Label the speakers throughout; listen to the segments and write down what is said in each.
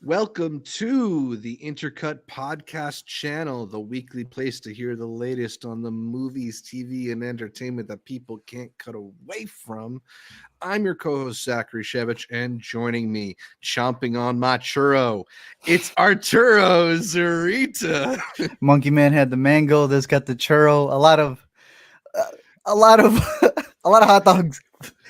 Speaker 1: Welcome to the Intercut podcast channel, the weekly place to hear the latest on the movies, TV, and entertainment that people can't cut away from. I'm your co-host Zachary Shevich, and joining me, chomping on my churro, it's Arturo Zurita.
Speaker 2: Monkey Man had the mango. This got the churro. Uh, a lot of, a lot of hot dogs,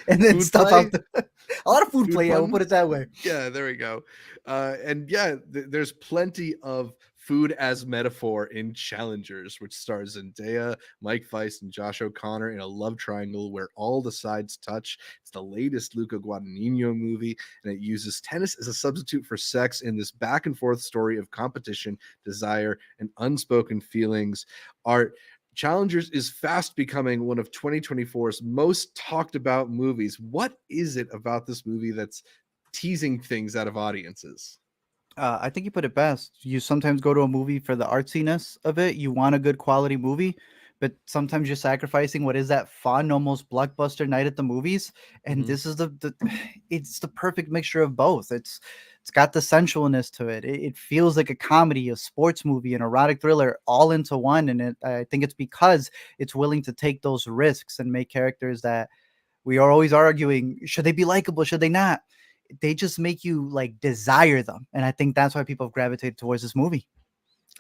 Speaker 2: and then
Speaker 1: Food
Speaker 2: stuff
Speaker 1: play,
Speaker 2: out there. A lot of food
Speaker 1: food
Speaker 2: play. Yeah, we'll put
Speaker 1: puns.
Speaker 2: it that way.
Speaker 1: Yeah, there we go. There's plenty of food as metaphor in Challengers, which stars Zendaya, Mike Faist, and Josh O'Connor in a love triangle where all the sides touch. It's the latest Luca Guadagnino movie, and it uses tennis as a substitute for sex in this back and forth story of competition, desire, and unspoken feelings. Art Challengers is fast becoming one of 2024's most talked about movies. What is it about this movie that's teasing things out of audiences?
Speaker 2: I think you put it best. You sometimes go to a movie for the artsiness of it. You want a good quality movie, but sometimes you're sacrificing what is that fun, almost blockbuster night at the movies. And
Speaker 1: Mhm.
Speaker 2: this is the it's the perfect mixture of both. It's got the sensualness to it. It feels like a comedy, a sports movie, an erotic thriller, all into one. And I think it's because it's willing to take those risks and make characters that we are always arguing, should they be likable, should they not? They just make you like desire them, and I think that's why people have gravitated towards this movie.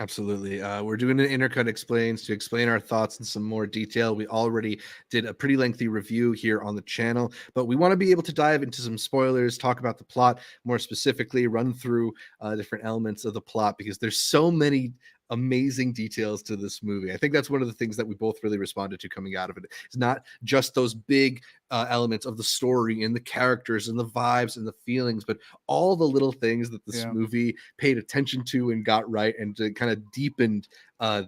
Speaker 1: Absolutely. We're doing an Intercut Explains to explain our thoughts in some more detail. We already did a pretty lengthy review here on the channel, but we want to be able to dive into some spoilers, talk about the plot more specifically, run through different elements of the plot because there's so many amazing details to this movie. I think that's one of the things that we both really responded to coming out of it. It's not just those big elements of the story and the characters and the vibes and the feelings, but all the little things that this
Speaker 2: Yeah.
Speaker 1: movie paid attention to and got right and kind of deepened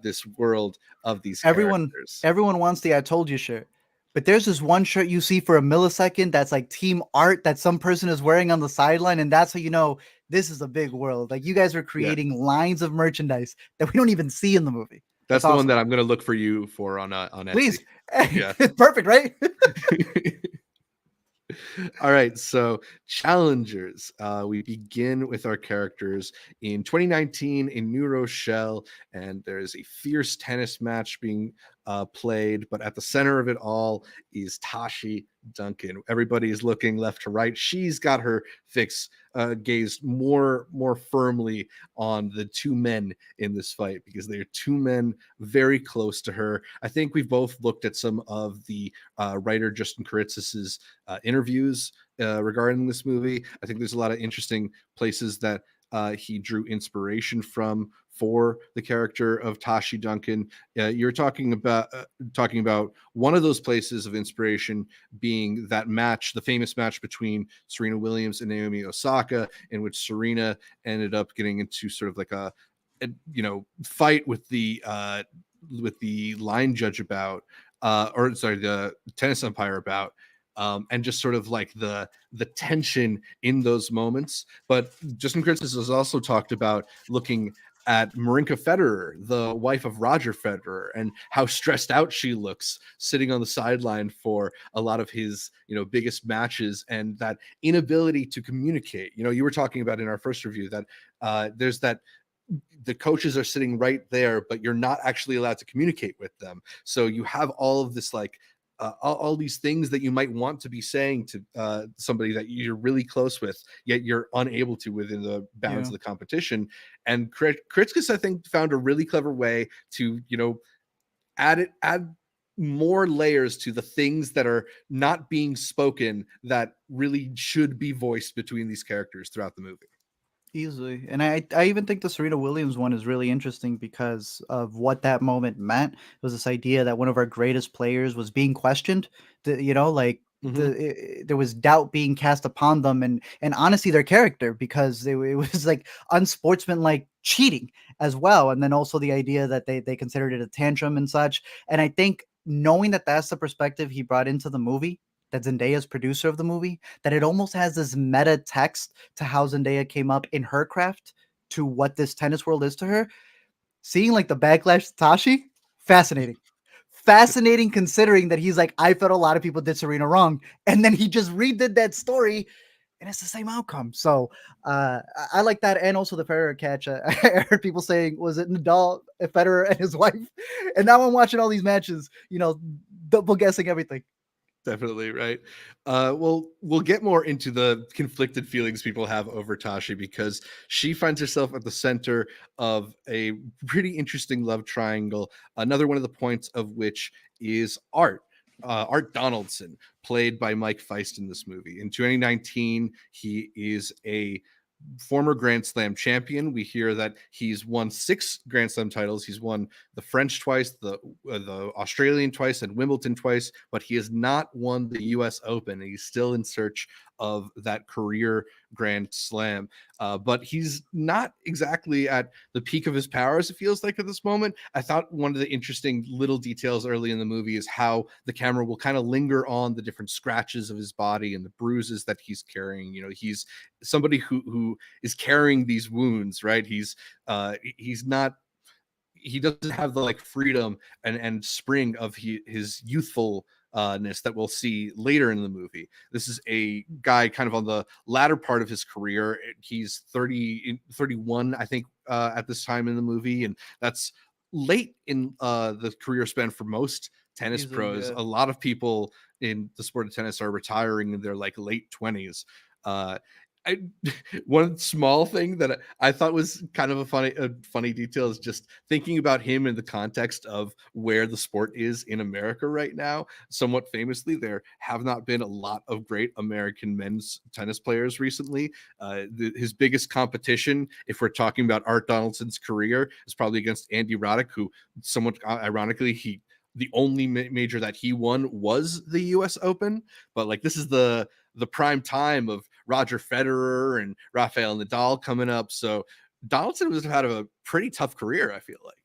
Speaker 1: this world of these
Speaker 2: everyone
Speaker 1: characters.
Speaker 2: everyone wants the I told you shirt, but there's this one shirt you see for a millisecond that's like team art that some person is wearing on the sideline, and that's how you know this is a big world. Like, you guys are
Speaker 1: Yeah,
Speaker 2: creating lines of merchandise that we don't even see in the movie. That's
Speaker 1: that's the one
Speaker 2: awesome.
Speaker 1: that I'm going to look for you for on Etsy.
Speaker 2: Please.
Speaker 1: Yeah.
Speaker 2: Perfect, right?
Speaker 1: All right, so challengers. We begin with our characters in 2019 in New Rochelle, and there's a fierce tennis match being played. But at the center of it all is Tashi Duncan. Everybody is looking left to right. She's got her gazed more firmly on the two men in this fight because they are two men very close to her. I think we've both looked at some of the writer Justin Kuritzis's interviews regarding this movie. I think there's a lot of interesting places that he drew inspiration from for the character of Tashi Duncan. You're talking about one of those places of inspiration being that match, the famous match between Serena Williams and Naomi Osaka, in which Serena ended up getting into sort of like a fight with the line judge about or sorry, the tennis umpire about and just sort of like the tension in those moments. But Justin Kurtzis has also talked about looking at Marinka Federer, the wife of Roger Federer, and how stressed out she looks sitting on the sideline for a lot of his, biggest matches, and that inability to communicate. You were talking about in our first review that there's that the coaches are sitting right there, but you're not actually allowed to communicate with them. So you have all of this like all these things that you might want to be saying to somebody that you're really close with, yet you're unable to within the bounds
Speaker 2: Yeah.
Speaker 1: of the competition. And Kritzkus, I think, found a really clever way to, add more layers to the things that are not being spoken that really should be voiced between these characters throughout the movie.
Speaker 2: Easily. And I even think the Serena Williams one is really interesting because of what that moment meant. It was this idea that one of our greatest players was being questioned.
Speaker 1: Mm-hmm.
Speaker 2: There was doubt being cast upon them, and honestly their character, because it was like unsportsmanlike cheating as well. And then also the idea that they considered it a tantrum and such. And I think knowing that that's the perspective he brought into the movie, that Zendaya's producer of the movie, that it almost has this meta text to how Zendaya came up in her craft to what this tennis world is to her. Seeing like the backlash to Tashi, fascinating. Fascinating, considering that he's like, I felt a lot of people did Serena wrong. And then he just redid that story. and it's the same outcome. So I like that, and also the Federer catch. I heard people saying, was it Nadal, Federer, and his wife? And now I'm watching all these matches, double guessing everything.
Speaker 1: Definitely, right. Well, we'll get more into the conflicted feelings people have over Tashi because she finds herself at the center of a pretty interesting love triangle. Another one of the points of which is Art. Art Donaldson, played by Mike Feist in this movie. In 2019, he is a former Grand Slam champion. We hear that he's won 6 Grand Slam titles. He's won the French twice, the Australian twice, and Wimbledon twice, but he has not won the U.S. Open. He's still in search of that career Grand Slam. But he's not exactly at the peak of his powers, it feels like, at this moment. I thought one of the interesting little details early in the movie is how the camera will kind of linger on the different scratches of his body and the bruises that he's carrying. He's somebody who is carrying these wounds, right? He's not, he doesn't have the like freedom and spring of his youthful that we'll see later in the movie. This is a guy kind of on the latter part of his career. He's 31, I think, at this time in the movie, and that's late in the career span for most tennis
Speaker 2: Easily,
Speaker 1: pros.
Speaker 2: yeah.
Speaker 1: A lot of people in the sport of tennis are retiring in their like late 20s. uh I, one small thing that I thought was kind of a funny detail is just thinking about him in the context of where the sport is in America right now. Somewhat famously, there have not been a lot of great American men's tennis players recently. His biggest competition, if we're talking about Art Donaldson's career, is probably against Andy Roddick, who, somewhat ironically, the only major that he won was the U.S. Open. But like, this is the prime time of Roger Federer and Rafael Nadal coming up. So Donaldson was had a pretty tough career, I feel like.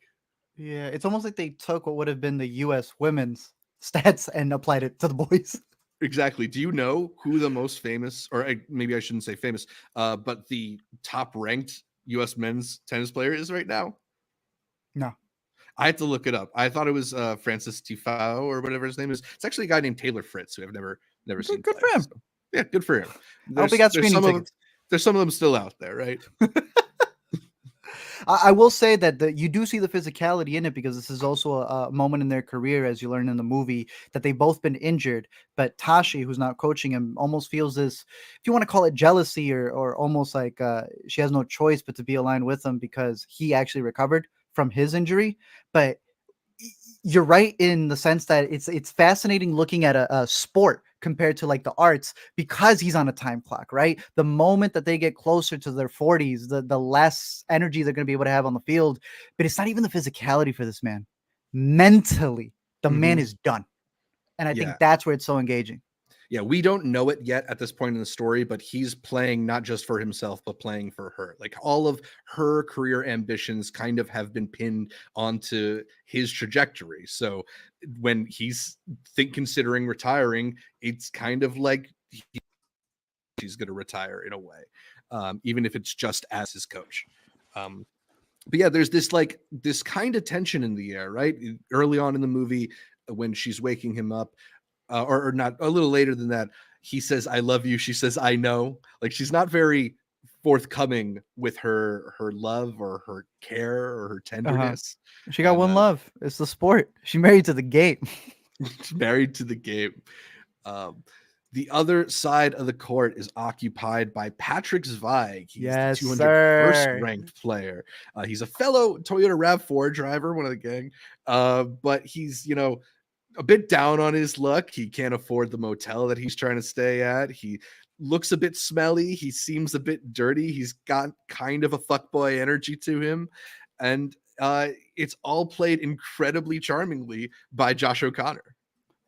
Speaker 2: Yeah, it's almost like they took what would have been the U.S. women's stats and applied it to the boys.
Speaker 1: Exactly. Do you know who the most famous, or maybe I shouldn't say famous, but the top ranked U.S. men's tennis player is right now?
Speaker 2: No,
Speaker 1: I had to look it up. I thought it was Francis Tifao or whatever his name is. It's actually a guy named Taylor Fritz who I've never
Speaker 2: good,
Speaker 1: seen
Speaker 2: good
Speaker 1: play.
Speaker 2: for him.
Speaker 1: So yeah, good for him.
Speaker 2: I hope he got
Speaker 1: There's
Speaker 2: screening
Speaker 1: some of them,
Speaker 2: tickets.
Speaker 1: there's some of them still out there, right?
Speaker 2: I will say that you do see the physicality in it because this is also a moment in their career, as you learn in the movie, that they've both been injured. But Tashi, who's not coaching him, almost feels this, if you want to call it jealousy, or almost like she has no choice but to be aligned with him because he actually recovered from his injury. But you're right in the sense that it's fascinating looking at a sport compared to like the arts because he's on a time clock, right? The moment that they get closer to their 40s, the less energy they're going to be able to have on the field. But it's not even the physicality for this man. Mentally, the man
Speaker 1: Mm-hmm.
Speaker 2: is done. And I
Speaker 1: Yeah.
Speaker 2: think that's where it's so engaging.
Speaker 1: Yeah, we don't know it yet at this point in the story, but he's playing not just for himself, but playing for her. Like, all of her career ambitions kind of have been pinned onto his trajectory. So when he's considering retiring, it's kind of like he's going to retire in a way, even if it's just as his coach. Um, but yeah, there's this kind of tension in the air, right? Early on in the movie, when she's waking him up, or not, a little later than that, he says I love you, she says I know. Like, she's not very forthcoming with her love or her care or her
Speaker 2: Uh-huh.
Speaker 1: tenderness.
Speaker 2: She got
Speaker 1: And
Speaker 2: one love. It's the sport. She married to the game.
Speaker 1: married to the game. um, the other side of the court is occupied by Patrick Zweig. He's the
Speaker 2: Yes,
Speaker 1: 201st
Speaker 2: sir.
Speaker 1: ranked player. He's a fellow Toyota RAV4 driver, one of the gang. But he's, a bit down on his luck. He can't afford the motel that he's trying to stay at. He looks a bit smelly. He seems a bit dirty. He's got kind of a fuckboy energy to him. And it's all played incredibly charmingly by Josh O'Connor.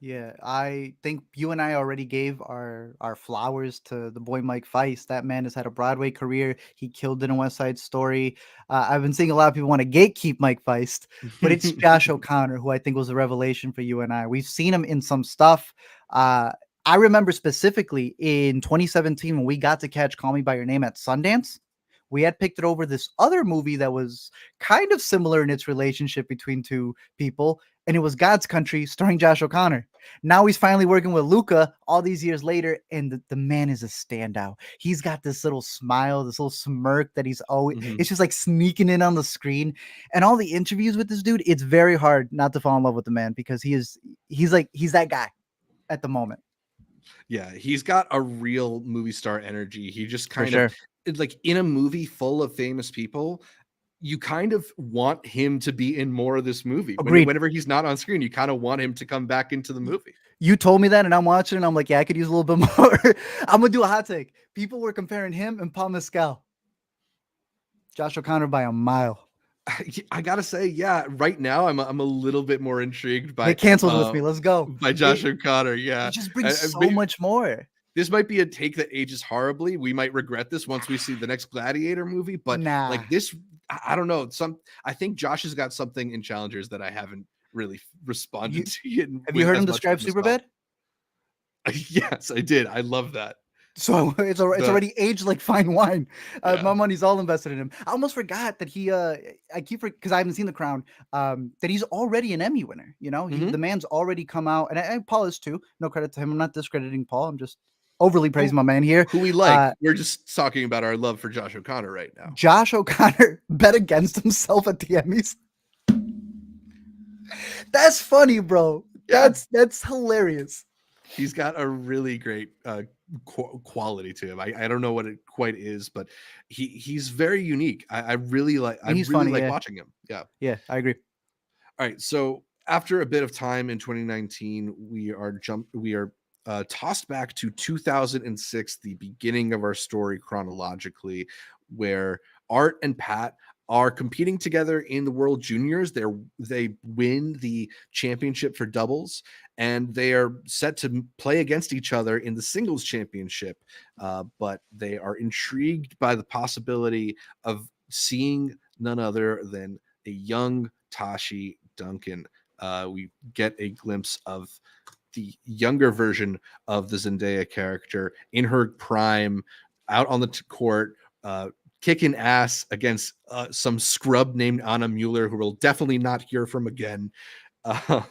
Speaker 2: Yeah, I think you and I already gave our flowers to the boy Mike Feist. That man has had a Broadway career. He killed it in West Side Story. I've been seeing a lot of people want to gatekeep Mike Feist, but it's Josh O'Connor who I think was a revelation for you and I. We've seen him in some stuff. I remember specifically in 2017 when we got to catch Call Me by Your Name at Sundance. We had picked it over this other movie that was kind of similar in its relationship between two people, and it was God's Country starring Josh O'Connor. Now he's finally working with Luca all these years later, and the man is a standout. He's got this little smile, this little smirk that he's always,
Speaker 1: Mhm.
Speaker 2: it's just like sneaking in on the screen. And all the interviews with this dude, it's very hard not to fall in love with the man because he's that guy at the moment.
Speaker 1: Yeah, he's got a real movie star energy. He just
Speaker 2: For
Speaker 1: kind of
Speaker 2: sure.
Speaker 1: like in a movie full of famous people, you kind of want him to be in more of this movie.
Speaker 2: Agreed.
Speaker 1: Whenever he's not on screen, you kind of want him to come back into the movie.
Speaker 2: You told me that, and I'm watching, and I'm like, yeah, I could use a little bit more. I'm gonna do a hot take. People were comparing him and Paul Mescal. Josh O'Connor by a mile.
Speaker 1: I gotta say, yeah, right now I'm a little bit more intrigued
Speaker 2: It cancels with me. Let's go.
Speaker 1: by Josh
Speaker 2: It
Speaker 1: O'Connor.
Speaker 2: it
Speaker 1: Yeah,
Speaker 2: just brings so
Speaker 1: maybe
Speaker 2: much more.
Speaker 1: this might be a take that ages horribly. We might regret this once we see the next Gladiator movie, but
Speaker 2: Nah.
Speaker 1: like this, I don't know. I think Josh has got something in Challengers that I haven't really responded
Speaker 2: You
Speaker 1: to yet
Speaker 2: have you
Speaker 1: with
Speaker 2: heard
Speaker 1: as
Speaker 2: him
Speaker 1: much
Speaker 2: describe
Speaker 1: with myself.
Speaker 2: Superbad?
Speaker 1: Yes, I did. I love that.
Speaker 2: So it's
Speaker 1: The
Speaker 2: already aged like fine wine.
Speaker 1: Yeah.
Speaker 2: My money's all invested in him. I almost forgot that he I keep because I haven't seen The Crown. That he's already an Emmy winner. You know, the
Speaker 1: Mhm.
Speaker 2: man's already come out, and Paul is too. No credit to him. I'm not discrediting Paul. I'm just overly praising
Speaker 1: Who
Speaker 2: my man here.
Speaker 1: who we like. We're just talking about our love for Josh O'Connor right now.
Speaker 2: Josh O'Connor bet against himself at the Emmys. That's funny, bro.
Speaker 1: Yeah.
Speaker 2: That's hilarious.
Speaker 1: He's got a really great quality to him. I don't know what it quite is, but he's very unique. I
Speaker 2: And he's
Speaker 1: really
Speaker 2: funny,
Speaker 1: like
Speaker 2: yeah.
Speaker 1: watching him. Yeah.
Speaker 2: Yeah, I agree.
Speaker 1: All right. So after a bit of time in 2019, we are tossed back to 2006, the beginning of our story chronologically, where Art and Pat are competing together in the World Juniors. They win the championship for doubles, and they are set to play against each other in the singles championship. But they are intrigued by the possibility of seeing none other than a young Tashi Duncan. We get a glimpse of the younger version of the Zendaya character in her prime, out on the court, kicking ass against some scrub named Anna Mueller, who we'll definitely not hear from again. Um,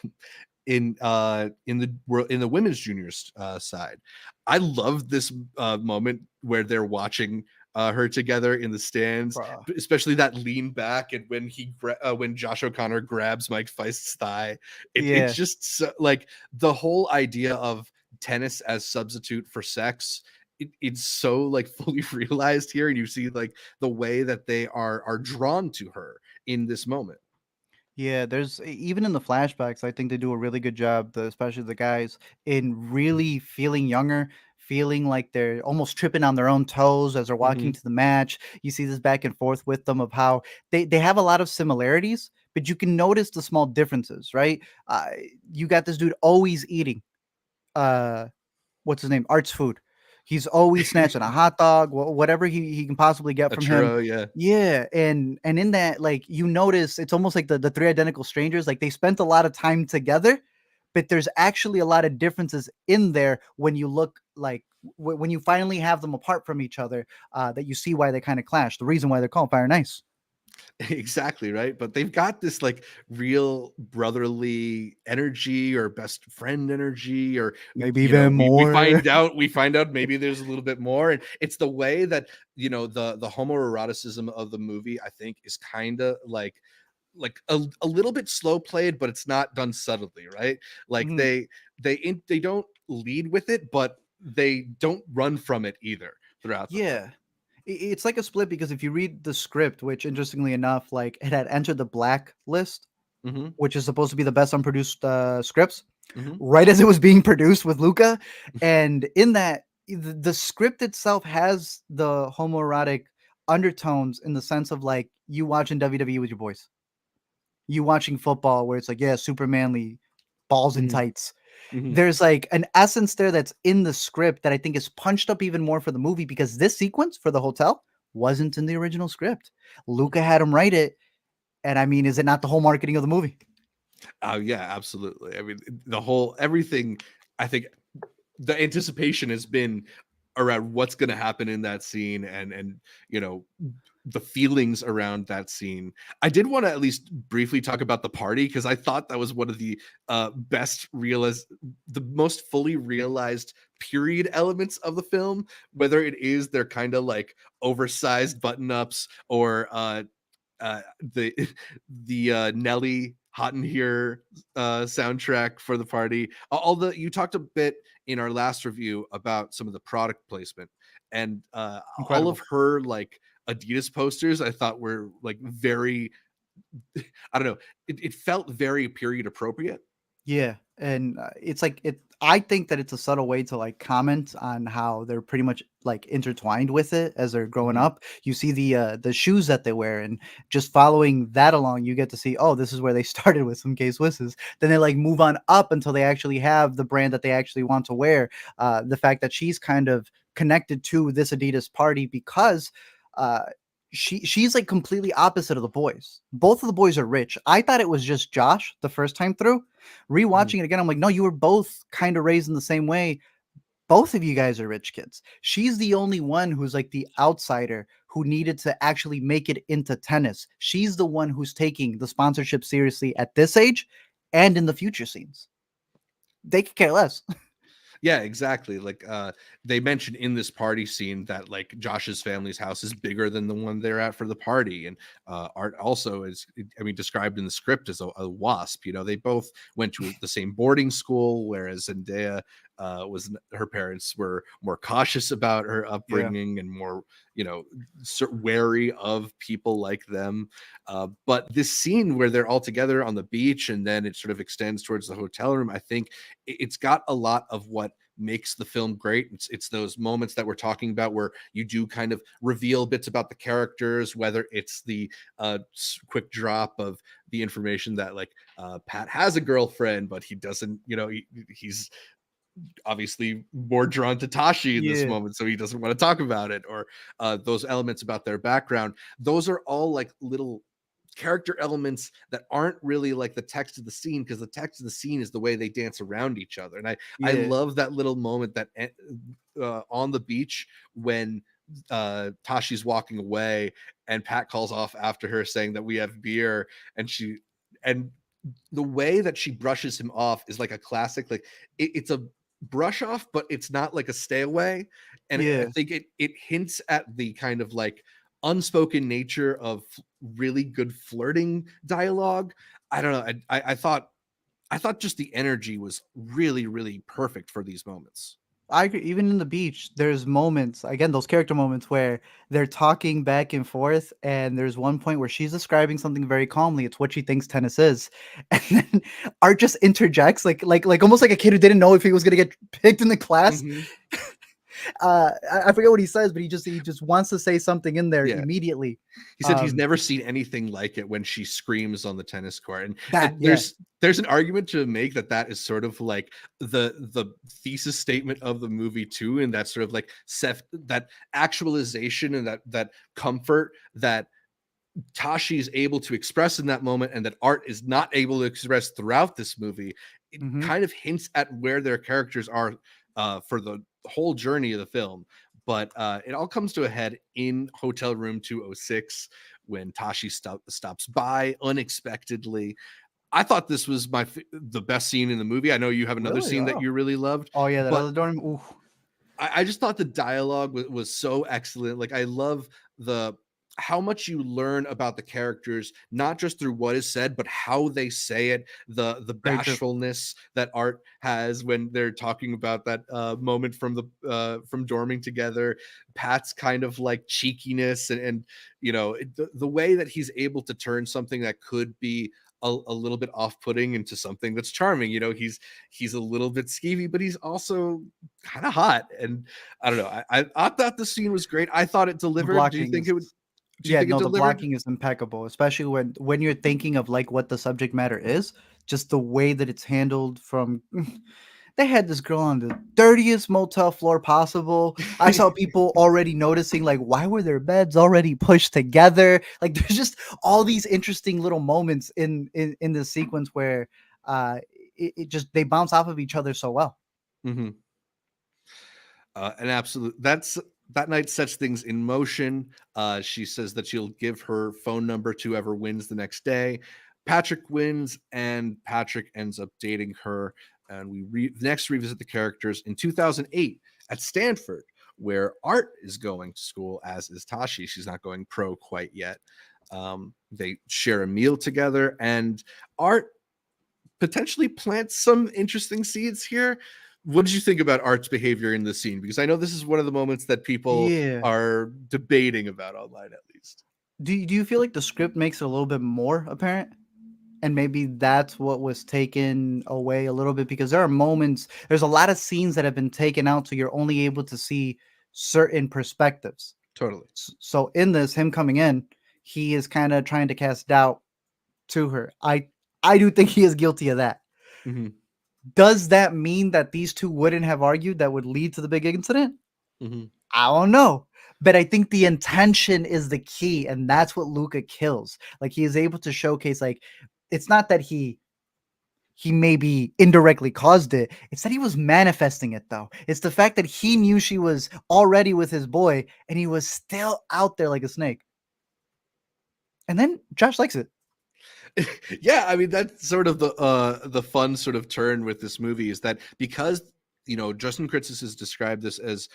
Speaker 1: in the world in the women's juniors side. I love this moment where they're watching her together in the stands,
Speaker 2: Bruh.
Speaker 1: especially that lean back and when Josh O'Connor grabs Mike Feist's thigh. It's
Speaker 2: Yeah.
Speaker 1: just so, like the whole idea of tennis as substitute for sex. It's so like fully realized here, and you see like the way that they are drawn to her in this moment.
Speaker 2: Yeah, even in the flashbacks, I think they do a really good job, especially the guys, in really feeling younger, feeling like they're almost tripping on their own toes as they're walking
Speaker 1: Mhm.
Speaker 2: to the match. You see this back and forth with them of how they have a lot of similarities, but you can notice the small differences, right? Uh, you got this dude always eating. Uh, what's his name? Art's food. He's always snatching a hot dog, whatever he can possibly get
Speaker 1: A
Speaker 2: from him.
Speaker 1: churro, yeah.
Speaker 2: Yeah, and in that, like you notice, it's almost like the three identical strangers. Like they spent a lot of time together, but there's actually a lot of differences in there when you look like when you finally have them apart from each other. That you see why they kind of clash. The reason why they're called Fire and Ice.
Speaker 1: Exactly, right? But they've got this like real brotherly energy or best friend energy, or
Speaker 2: Maybe even
Speaker 1: we
Speaker 2: more.
Speaker 1: find out maybe there's a little bit more. And it's the way that the homoeroticism of the movie, I think, is kind of like a little bit slow played, but it's not done subtly, right? Like
Speaker 2: Mhm.
Speaker 1: they don't lead with it, but they don't run from it either throughout the film.
Speaker 2: Yeah. It's like a split because if you read the script, which interestingly enough, like it had entered the black list,
Speaker 1: Hmm.
Speaker 2: which is supposed to be the best unproduced scripts,
Speaker 1: Hmm.
Speaker 2: right as it was being produced with Luca. And in that, the script itself has the homoerotic undertones in the sense of like you watching WWE with your boys, you watching football where it's like, yeah, super manly, balls and
Speaker 1: Hmm.
Speaker 2: tights.
Speaker 1: Hmm.
Speaker 2: There's like an essence there that's in the script that I think is punched up even more for the movie because this sequence for the hotel wasn't in the original script. Luca had him write it. And I mean, is it not the whole marketing of the movie?
Speaker 1: Oh yeah, absolutely. I mean, the whole everything. I think the anticipation has been around what's going to happen in that scene, and you know the feelings around that scene. I did want to at least briefly talk about the party because I thought that was one of the best realized, the most fully realized period elements of the film. Whether it is their kind of like oversized button ups or the Nelly Hot in Here soundtrack for the party. Although you talked a bit in our last review about some of the product placement, and all of
Speaker 2: Incredible.
Speaker 1: her like Adidas posters, I thought were like very, I don't know, it felt very period appropriate.
Speaker 2: Yeah, and it's like it. I think that it's a subtle way to like comment on how they're pretty much like intertwined with it as they're growing
Speaker 1: Mhm.
Speaker 2: up. You see the shoes that they wear, and just following that along, you get to see, oh, this is where they started with some K Swisses. Then they like move on up until they actually have the brand that they actually want to wear. The fact that she's kind of connected to this Adidas party because uh she's like completely opposite of the boys. Both of the boys are rich. I thought it was just Josh the first time through.
Speaker 1: Mhm.
Speaker 2: Rewatching it again, I'm like, no, you were both kind of raised in the same way. Both of you guys are rich kids. She's the only one who's like the outsider who needed to actually make it into tennis. She's the one who's taking the sponsorship seriously at this age and in the future scenes. They could care less.
Speaker 1: Yeah, exactly. Like they mentioned in this party scene that like Josh's family's house is bigger than the one they're at for the party. And Art also is, I mean, described in the script as a wasp. You know, they both went to the same boarding school, whereas Zendaya was, her parents were more cautious about her
Speaker 2: Yeah.
Speaker 1: upbringing and more, you know, wary of people like them. But this scene where they're all together on the beach and then it sort of extends towards the hotel room, I think it's got a lot of what makes the film great. It's those moments that we're talking about where you do kind of reveal bits about the characters, whether it's the quick drop of the information that like Pat has a girlfriend, but he doesn't, you know, he's obviously more drawn to Tashi in this
Speaker 2: Yeah.
Speaker 1: moment, so he doesn't want to talk about it, or those elements about their background. Those are all like little character elements that aren't really like the text of the scene, because the text of the scene is the way they dance around each other. And I
Speaker 2: Yeah.
Speaker 1: love that little moment that on the beach when Tashi's walking away and Pat calls off after her saying that we have beer, and the way that she brushes him off is like a classic, like it's a brush off, but it's not like a stay away. And I
Speaker 2: Yeah.
Speaker 1: think it hints at the kind of like unspoken nature of really good flirting dialogue. I don't know. I thought just the energy was really, really perfect for these moments.
Speaker 2: I agree. Even in the beach, there's moments, again, those character moments where they're talking back and forth, and there's one point where she's describing something very calmly. It's what she thinks tennis is, and then Art just interjects, like almost like a kid who didn't know if he was gonna get picked in the class.
Speaker 1: Mhm.
Speaker 2: I forget what he says, but he just wants to say something in there
Speaker 1: Yeah.
Speaker 2: immediately.
Speaker 1: He said he's
Speaker 2: Um,
Speaker 1: never seen anything like it when she screams on the tennis court,
Speaker 2: that
Speaker 1: and
Speaker 2: yeah,
Speaker 1: there's an argument to make that that is sort of like the thesis statement of the movie too, and that sort of like that actualization and that comfort that Tashi is able to express in that moment and that Art is not able to express throughout this movie. It
Speaker 2: hmm
Speaker 1: kind of hints at where their characters are for the whole journey of the film. But it all comes to a head in Hotel Room 206 when Tashi stops by unexpectedly. I thought this was the best scene in the movie. I know you have another
Speaker 2: really.
Speaker 1: scene that
Speaker 2: Oh,
Speaker 1: you really loved,
Speaker 2: oh yeah, that
Speaker 1: but
Speaker 2: other dorm. Ooh,
Speaker 1: I just thought the dialogue was so excellent. Like I love the how much you learn about the characters, not just through what is said, but how they say it. The
Speaker 2: very true.
Speaker 1: bashfulness that Art has when they're talking about that moment from the from dorming together. Pat's kind of like cheekiness and you know the way that he's able to turn something that could be a little bit off-putting into something that's charming. You know, he's a little bit skeevy, but he's also kind of hot. And I don't know. I thought the scene was great. I thought it
Speaker 2: The
Speaker 1: delivered. Do you
Speaker 2: blocking
Speaker 1: think
Speaker 2: is
Speaker 1: it would? Do you
Speaker 2: Yeah,
Speaker 1: think it
Speaker 2: no, the
Speaker 1: delivered?
Speaker 2: blocking is impeccable, especially when you're thinking of like what the subject matter is, just the way that it's handled from they had this girl on the dirtiest motel floor possible. I saw people already noticing like why were their beds already pushed together? Like there's just all these interesting little moments in the sequence where uh it just they bounce off of each other so well.
Speaker 1: Mhm. An absolute. That's. that night sets things in motion. She says that she'll give her phone number to whoever wins the next day. Patrick wins, and Patrick ends up dating her. And we next revisit the characters in 2008 at Stanford, where Art is going to school, as is Tashi. She's not going pro quite yet. They share a meal together, and Art potentially plants some interesting seeds here. What did you think about Art's behavior in the scene? Because I know this is one of the moments that people
Speaker 2: Yeah.
Speaker 1: are debating about online, at least.
Speaker 2: Do you feel like the script makes it a little bit more apparent? And maybe that's what was taken away a little bit, because there are moments, there's a lot of scenes that have been taken out, so you're only able to see certain perspectives.
Speaker 1: Totally.
Speaker 2: So in this, him coming in, he is kind of trying to cast doubt to her. I do think he is guilty of that.
Speaker 1: Mm-hmm.
Speaker 2: Does that mean that these two wouldn't have argued that would lead to the big incident?
Speaker 1: Mm-hmm.
Speaker 2: I don't know. But I think the intention is the key, and that's what Luca kills. Like, he is able to showcase, like, it's not that he maybe indirectly caused it. It's that he was manifesting it, though. It's the fact that he knew she was already with his boy, and he was still out there like a snake. And then Josh likes it.
Speaker 1: Yeah, I mean that's sort of the fun sort of turn with this movie, is that because Justin Kritzis has described this as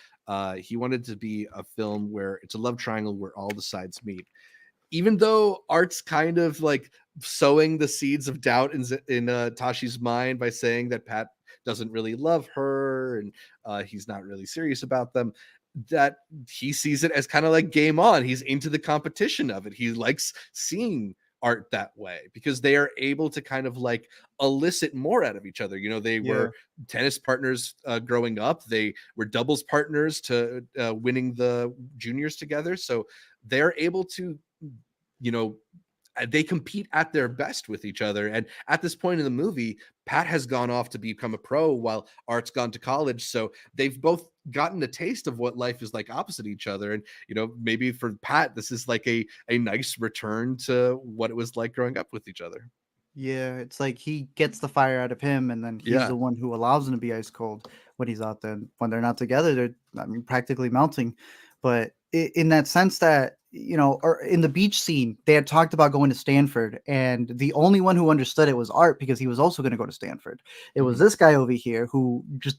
Speaker 1: he wanted to be a film where it's a love triangle where all the sides meet. Even though Art's kind of like sowing the seeds of doubt in Tashi's mind by saying that Pat doesn't really love her, and he's not really serious about them, that he sees it as kind of like game on. He's into the competition of it. He likes seeing Art that way because they are able to kind of like elicit more out of each other. They
Speaker 2: Yeah.
Speaker 1: were tennis partners growing up. They were doubles partners to winning the juniors together. So they're able to, you know, they compete at their best with each other. And at this point in the movie, Pat has gone off to become a pro while Art's gone to college. So they've both gotten a taste of what life is like opposite each other. And, maybe for Pat, this is like a nice return to what it was like growing up with each other.
Speaker 2: Yeah, it's like he gets the fire out of him, and then he's
Speaker 1: Yeah.
Speaker 2: the one who allows him to be ice cold when he's out there. And when they're not together, they're, I mean, practically melting. But in that sense that, or in the beach scene, they had talked about going to Stanford, and the only one who understood it was Art, because he was also going to go to Stanford. It was
Speaker 1: Mhm.
Speaker 2: this guy over here who just,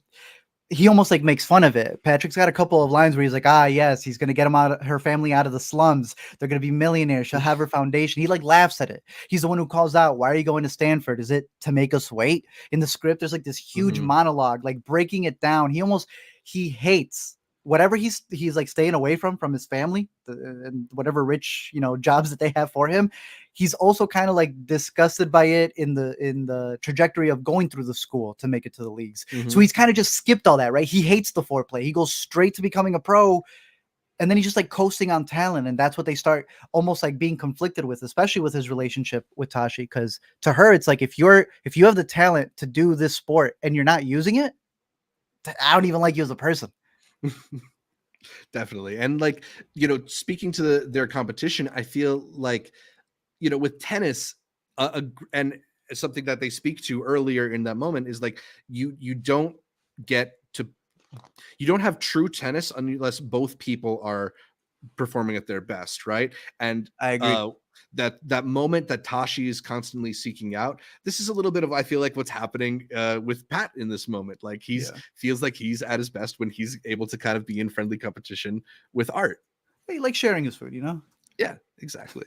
Speaker 2: he almost like makes fun of it. Patrick's got a couple of lines where he's like, "Ah, yes, he's gonna get her family out of the slums. They're gonna be millionaires. She'll have her foundation." He like laughs at it. He's the one who calls out, "Why are you going to Stanford? Is it to make us wait?" In the script, there's like this huge
Speaker 1: Mhm.
Speaker 2: monologue, like breaking it down. He hates whatever he's like staying away from his family, and whatever rich jobs that they have for him. He's also kind of like disgusted by it in the trajectory of going through the school to make it to the leagues. So
Speaker 1: Mhm.
Speaker 2: he's kind of just skipped all that, right? He hates the foreplay. He goes straight to becoming a pro, and then he's just like coasting on talent, and that's what they start almost like being conflicted with, especially with his relationship with Tashi, because to her it's like, if you have the talent to do this sport and you're not using it, I don't even like you as a person.
Speaker 1: Definitely. And like, speaking to their competition, I feel like, with tennis, and something that they speak to earlier in that moment is like you don't get to you don't have true tennis unless both people are performing at their best, right? And
Speaker 2: I agree.
Speaker 1: that moment that Tashi is constantly seeking out, this is a little bit of, I feel like, what's happening with Pat in this moment. Like he's
Speaker 2: Yeah.
Speaker 1: feels like he's at his best when he's able to kind of be in friendly competition with Art.
Speaker 2: He likes sharing his food.
Speaker 1: Yeah, exactly.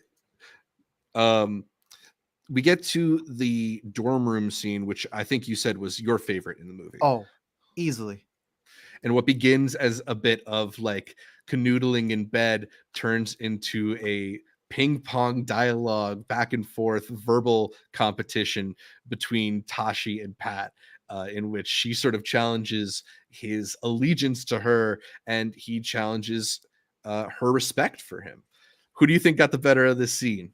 Speaker 1: Um, we get to the dorm room scene, which I think you said was your favorite in the movie.
Speaker 2: Oh, easily.
Speaker 1: And what begins as a bit of like canoodling in bed turns into a ping pong dialogue, back and forth verbal competition between Tashi and Pat, in which she sort of challenges his allegiance to her and he challenges her respect for him. Who do you think got the better of this scene?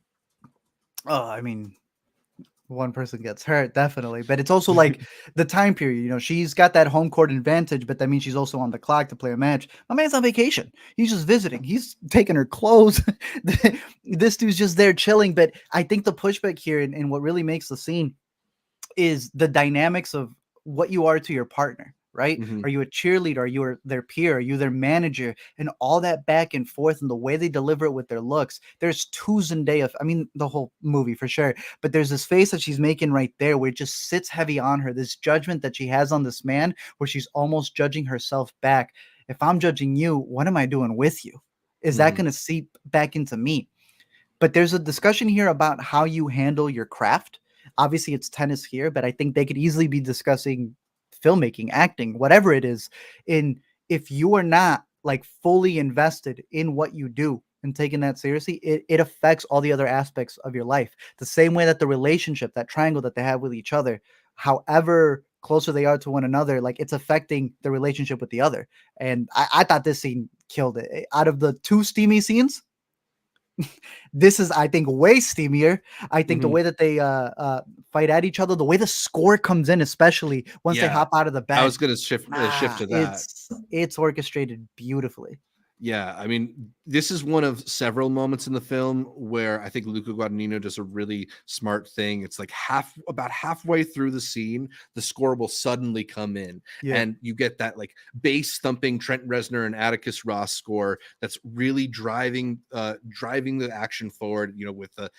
Speaker 2: Oh, I mean, one person gets hurt, definitely. But it's also like the time period. She's got that home court advantage, but that means she's also on the clock to play a match. My man's on vacation. He's just visiting. He's taking her clothes. This dude's just there chilling. But I think the pushback here, and what really makes the scene, is the dynamics of what you are to your partner. right?
Speaker 1: Mhm.
Speaker 2: Are you a cheerleader? Are you their peer? Are you their manager? And all that back and forth and the way they deliver it with their looks. There's two Zendaya, I mean, the whole movie for sure, but there's this face that she's making right there where it just sits heavy on her. This judgment that she has on this man, where she's almost judging herself back. If I'm judging you, what am I doing with you? Is that
Speaker 1: Mhm.
Speaker 2: going to seep back into me? But there's a discussion here about how you handle your craft. Obviously, it's tennis here, but I think they could easily be discussing filmmaking, acting, whatever it is. In If you are not like fully invested in what you do and taking that seriously, it affects all the other aspects of your life. The same way that the relationship, that triangle that they have with each other, however closer they are to one another, like it's affecting the relationship with the other. And I thought this scene killed it. Out of the two steamy scenes, this is, I think, way steamier. I think the
Speaker 1: Mhm.
Speaker 2: way that they fight at each other, the way the score comes in, especially once they
Speaker 1: Yeah.
Speaker 2: hop out of the
Speaker 1: I was
Speaker 2: bed,
Speaker 1: gonna shift to that.
Speaker 2: it's orchestrated beautifully.
Speaker 1: Yeah, I mean, this is one of several moments in the film where I think Luca Guadagnino does a really smart thing. It's like about halfway through the scene, the score will suddenly come in,
Speaker 2: Yeah.
Speaker 1: and you get that like bass thumping Trent Reznor and Atticus Ross score that's really driving the action forward. You know, with the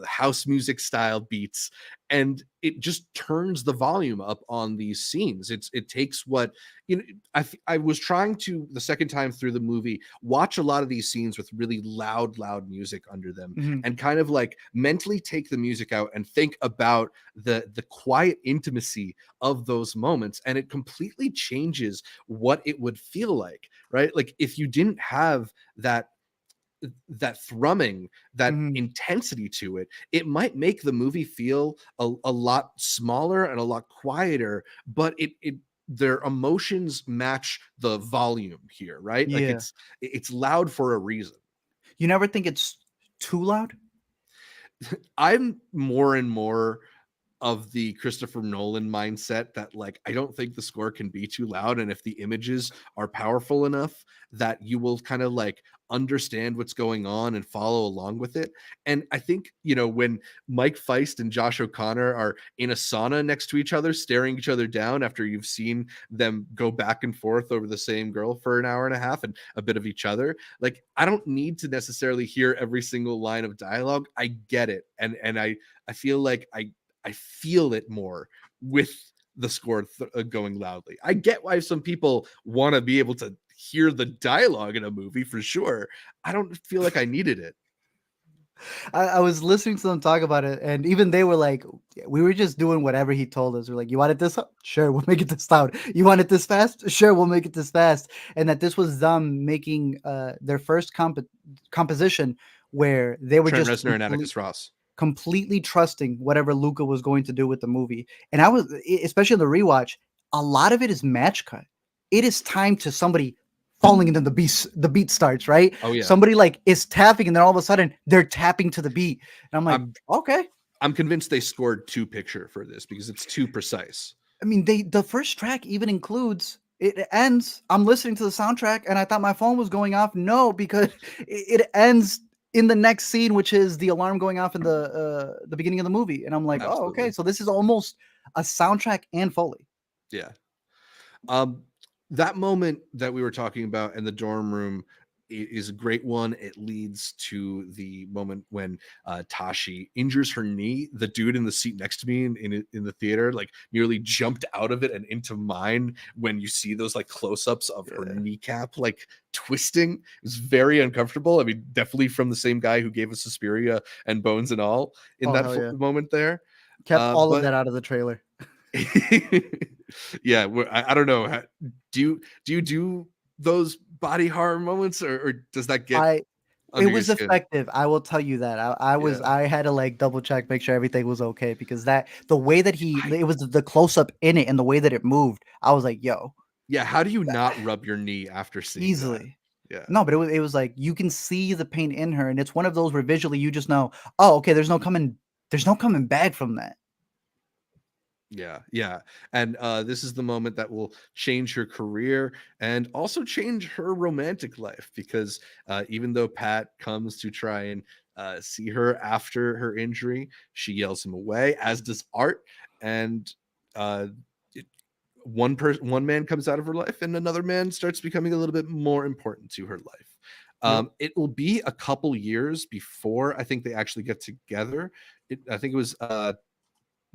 Speaker 1: house music style beats, and it just turns the volume up on these scenes. It takes what you know. I was trying to, the second time through the movie, watch a lot of these scenes with really loud music under them,
Speaker 2: Mhm.
Speaker 1: and kind of like mentally take the music out and think about the quiet intimacy of those moments, and it completely changes what it would feel like, right? Like if you didn't have that thrumming, that
Speaker 2: Mhm.
Speaker 1: intensity to it, it might make the movie feel a lot smaller and a lot quieter, but it their emotions match the volume here, right? Like
Speaker 2: Yeah.
Speaker 1: it's loud for a reason.
Speaker 2: You never think it's too loud?
Speaker 1: I'm more and more of the Christopher Nolan mindset that like I don't think the score can be too loud, and if the images are powerful enough that you will kind of like understand what's going on and follow along with it. And I think, you know, when Mike Feist and Josh O'Connor are in a sauna next to each other staring each other down after you've seen them go back and forth over the same girl for an hour and a half and a bit of each other, like I don't need to necessarily hear every single line of dialogue. I get it, and I feel like I feel it more with the score going loudly. I get why some people want to be able to hear the dialogue in a movie for sure. I don't feel like I needed it.
Speaker 2: I was listening to them talk about it, and even they were like, "We were just doing whatever he told us." We're like, "You want it this? Sure, we'll make it this loud. You want it this fast? Sure, we'll make it this fast." And that this was them making their first composition where they were
Speaker 1: Trent
Speaker 2: just
Speaker 1: Reznor and Atticus Ross.
Speaker 2: completely trusting whatever Luca was going to do with the movie. And especially in the rewatch, a lot of it is match cut. It is time to somebody falling into the beat starts, right?
Speaker 1: Oh yeah.
Speaker 2: Somebody like is tapping and then all of a sudden they're tapping to the beat. And I'm like,
Speaker 1: I'm
Speaker 2: okay.
Speaker 1: I'm convinced they scored two picture for this because it's too precise.
Speaker 2: I mean, the first track even includes it ends. I'm listening to the soundtrack and I thought my phone was going off. No, because it ends in the next scene, which is the alarm going off in the beginning of the movie. And I'm like, oh, okay.
Speaker 1: Absolutely.
Speaker 2: So this is almost a soundtrack and Foley.
Speaker 1: Yeah. Um, that moment that we were talking about in the dorm room is a great one. It leads to the moment when Tashi injures her knee. The dude in the seat next to me in the theater like nearly jumped out of it and into mine when you see those like close-ups of her
Speaker 2: Yeah.
Speaker 1: kneecap like twisting. It was very uncomfortable. I mean, definitely from the same guy who gave us Suspiria and Bones and All in
Speaker 2: Oh
Speaker 1: that
Speaker 2: hell yeah.
Speaker 1: moment there.
Speaker 2: Kept all of
Speaker 1: But
Speaker 2: that out of the trailer.
Speaker 1: yeah, I don't know. Do you do those body horror moments, or does that get
Speaker 2: I It
Speaker 1: under your
Speaker 2: was
Speaker 1: skin?
Speaker 2: effective. I will tell you that.
Speaker 1: Yeah.
Speaker 2: I had to like double check, make sure everything was okay because that the way that
Speaker 1: I
Speaker 2: it was the close up in it and the way that it moved, I was like, yo,
Speaker 1: Yeah, how do you not rub your knee after seeing that?
Speaker 2: easily.
Speaker 1: Yeah.
Speaker 2: No, but it was like you can see the pain in her, and it's one of those where visually you just know, oh, okay, there's no coming back from that.
Speaker 1: Yeah, yeah. And this is the moment that will change her career and also change her romantic life because even though Pat comes to try and see her after her injury, she yells him away, as does Art. And uh, one man comes out of her life, and another man starts becoming a little bit more important to her life.
Speaker 2: Yep.
Speaker 1: It will be a couple years before I think they actually get together. I think it was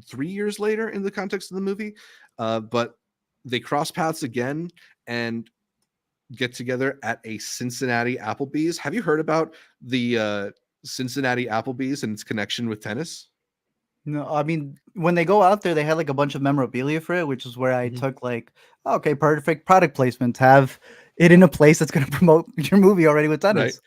Speaker 1: 3 years later in the context of the movie, but they cross paths again and get together at a Cincinnati Applebee's. Have you heard about the Cincinnati Applebee's and its connection with tennis?
Speaker 2: No, I mean, when they go out there, they had like a bunch of memorabilia for it, which is where I
Speaker 1: Mhm.
Speaker 2: took like, okay, perfect product placement to have it in a place that's going to promote your movie already with
Speaker 1: Right.
Speaker 2: tennis.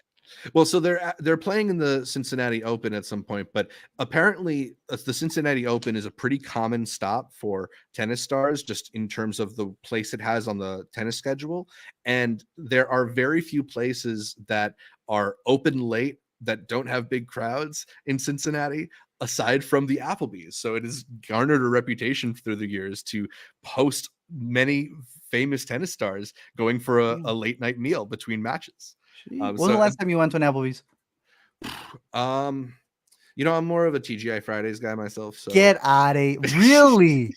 Speaker 1: Well, so they're playing in the Cincinnati Open at some point, but apparently the Cincinnati Open is a pretty common stop for tennis stars, just in terms of the place it has on the tennis schedule. And there are very few places that are open late that don't have big crowds in Cincinnati, aside from the Applebee's. So it has garnered a reputation through the years to host many famous tennis stars going for a
Speaker 2: Jeez.
Speaker 1: late night meal between matches.
Speaker 2: Gee. When was the
Speaker 1: So
Speaker 2: last time you went to an Applebee's?
Speaker 1: um, I'm more of a TGI Fridays guy myself, so
Speaker 2: Get out of really?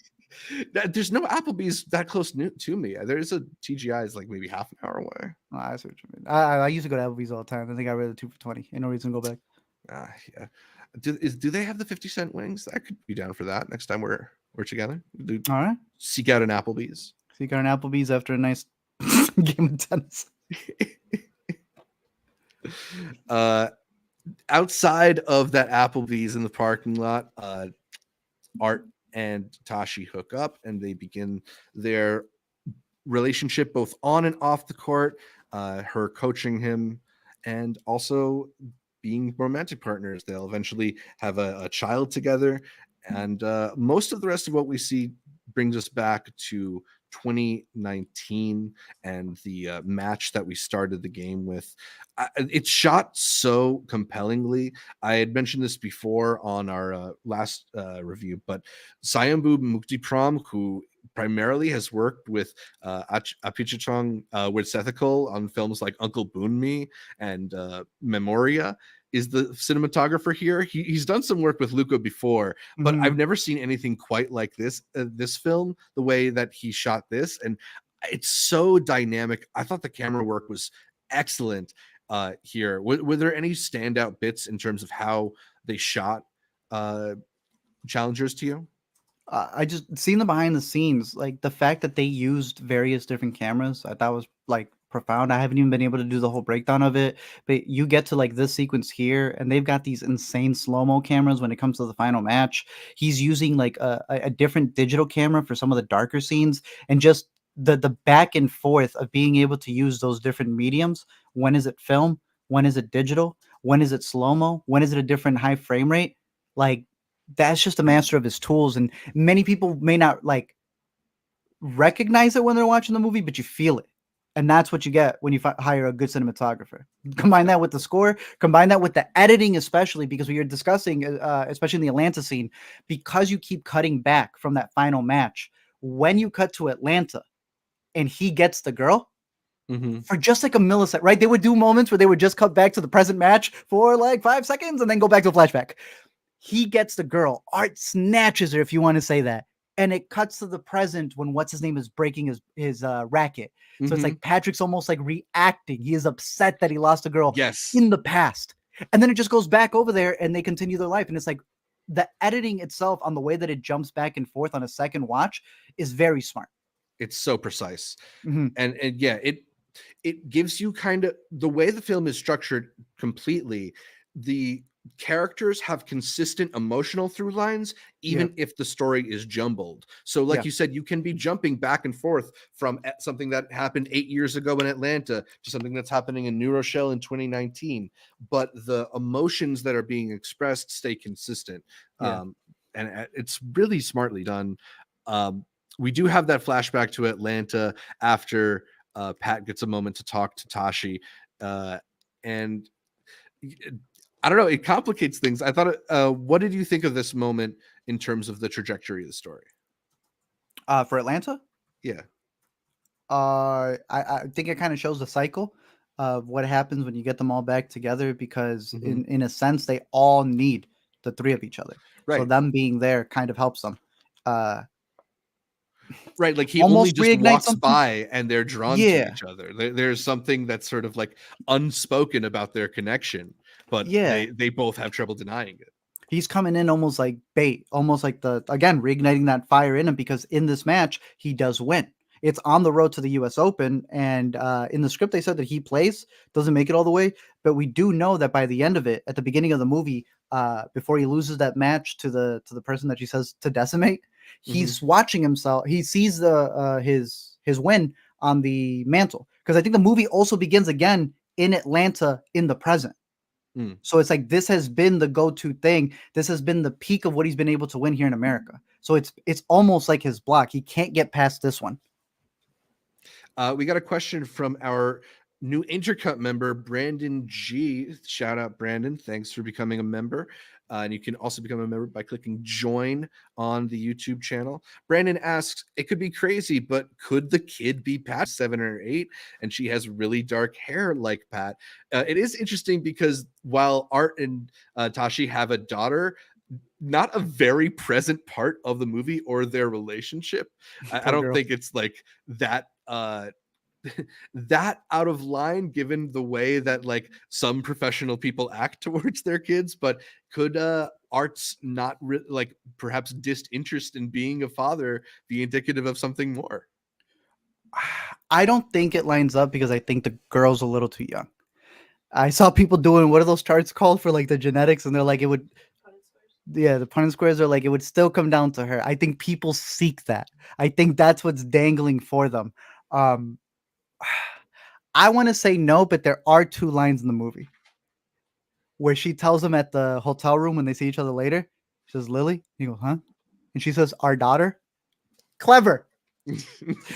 Speaker 1: there's no Applebee's that close to me. There's a TGI is like maybe half an hour away.
Speaker 2: Oh, I see what you mean. I used to go to Applebee's all the time. I think I read it 2 for 20. Ain't no reason to go back.
Speaker 1: Yeah. Do they have the 50-cent wings? I could be down for that next time we're together. Do
Speaker 2: All right.
Speaker 1: seek out an Applebee's.
Speaker 2: So you got an Applebee's after a nice game of tennis.
Speaker 1: uh, Outside of that Applebee's in the parking lot, Art and Tashi hook up and they begin their relationship both on and off the court, her coaching him, and also being romantic partners. They'll eventually have a child together. And most of the rest of what we see brings us back to 2019 and the match that we started the game with. It's shot so compellingly. I had mentioned this before on our last review, but Sayambu Muktipram, who primarily has worked with Apichachong with Sethical on films like Uncle Boon Me and Memoria, is the cinematographer here. He's done some work with Luca before, but I've
Speaker 2: Mhm.
Speaker 1: never seen anything quite like this film, the way that he shot this. And it's so dynamic. I thought the camera work was excellent here. Were there any standout bits in terms of how they shot uh, Challengers to you?
Speaker 2: I just seen the behind the scenes, like the fact that they used various different cameras. I thought was like profound. I haven't even been able to do the whole breakdown of it, but you get to like this sequence here, and they've got these insane slow mo cameras when it comes to the final match. He's using like a different digital camera for some of the darker scenes, and just the back and forth of being able to use those different mediums. When is it film? When is it digital? When is it slow mo? When is it a different high frame rate? Like that's just a master of his tools, and many people may not like recognize it when they're watching the movie, but you feel it. And that's what you get when you hire a good cinematographer. Combine that with the score, combine that with the editing, especially because we are discussing, especially in the Atlanta scene, because you keep cutting back from that final match. When you cut to Atlanta and he gets the girl
Speaker 1: Mm-hmm.
Speaker 2: for just like a millisecond, right? They would do moments where they would just cut back to the present match for like 5 seconds and then go back to a flashback. He gets the girl. Art snatches her, if you want to say that. And it cuts to the present when what's his name is breaking his racket. So it's
Speaker 1: Mm-hmm.
Speaker 2: like Patrick's almost like reacting. He is upset that he lost a girl
Speaker 1: Yes.
Speaker 2: in the past. And then it just goes back over there and they continue their life. And it's like the editing itself on the way that it jumps back and forth on a second watch is very smart.
Speaker 1: It's so precise.
Speaker 2: Mm-hmm.
Speaker 1: And yeah, it gives you kind of the way the film is structured completely. The characters have consistent emotional through lines,
Speaker 2: Yeah.
Speaker 1: even if the story is jumbled. So, like
Speaker 2: Yeah.
Speaker 1: you said, you can be jumping back and forth from something that happened 8 years ago in Atlanta to something that's happening in New Rochelle in 2019, but the emotions that are being expressed stay consistent.
Speaker 2: Yeah.
Speaker 1: And it's really smartly done. Um, we do have that flashback to Atlanta after Pat gets a moment to talk to Tashi, and I don't know. It complicates things. I thought. What did you think of this moment in terms of the trajectory of the story?
Speaker 2: For Atlanta,
Speaker 1: Yeah.
Speaker 2: I think it kind of shows the cycle of what happens when you get them all back together because
Speaker 1: Hmm.
Speaker 2: in a sense they all need the three of each other. So
Speaker 1: Right.
Speaker 2: them being there kind of helps them. Uh
Speaker 1: Right, like he only
Speaker 2: Almost
Speaker 1: just
Speaker 2: reignite
Speaker 1: walks
Speaker 2: something.
Speaker 1: by and they're drawn to
Speaker 2: Yeah,
Speaker 1: each other. There's something that's sort of like unspoken about their connection, but
Speaker 2: yeah.
Speaker 1: they both have trouble denying it.
Speaker 2: He's coming in almost like bait, almost like the again reigniting that fire in him because in this match he does win. It's on the road to the U.S. Open, and in the script they said that he plays, doesn't make it all the way, but we do know that by the end of it, at the beginning of the movie, before he loses that match to the person that he says to decimate,
Speaker 1: Mhm.
Speaker 2: he's watching himself. He sees the his win on the mantle because I think the movie also begins again in Atlanta in the present.
Speaker 1: Mm.
Speaker 2: So it's like this has been the go-to thing. This has been the peak of what he's been able to win here in America. So it's almost like his block. He can't get past this one.
Speaker 1: We got a question from our new Intercut member, Brandon G. Shout out, Brandon. Thanks for becoming a member. And you can also become a member by clicking join on the YouTube channel. Brandon asks, it could be crazy, but could the kid be Pat 7 or 8? And she has really dark hair like Pat. It is interesting because while Art and Tashi have a daughter, not a very present part of the movie or their relationship. I
Speaker 2: Poor
Speaker 1: don't
Speaker 2: girl.
Speaker 1: think it's like that that out of line given the way that like some professional people act towards their kids, but could Art's not like perhaps disinterest in being a father be indicative of something more?
Speaker 2: I don't think it lines up because I think the girl's a little too young. I saw people doing what are those charts called for like the genetics, and they're like it would. Yeah, the Punnett squares are like it would still come down to her. I think people seek that. I think that's what's dangling for them. Um, I want to say no, but there are two lines in the movie where she tells him at the hotel room when they see each other later. She says, "Lily." He goes, "Huh?" And she says, "Our daughter." Clever,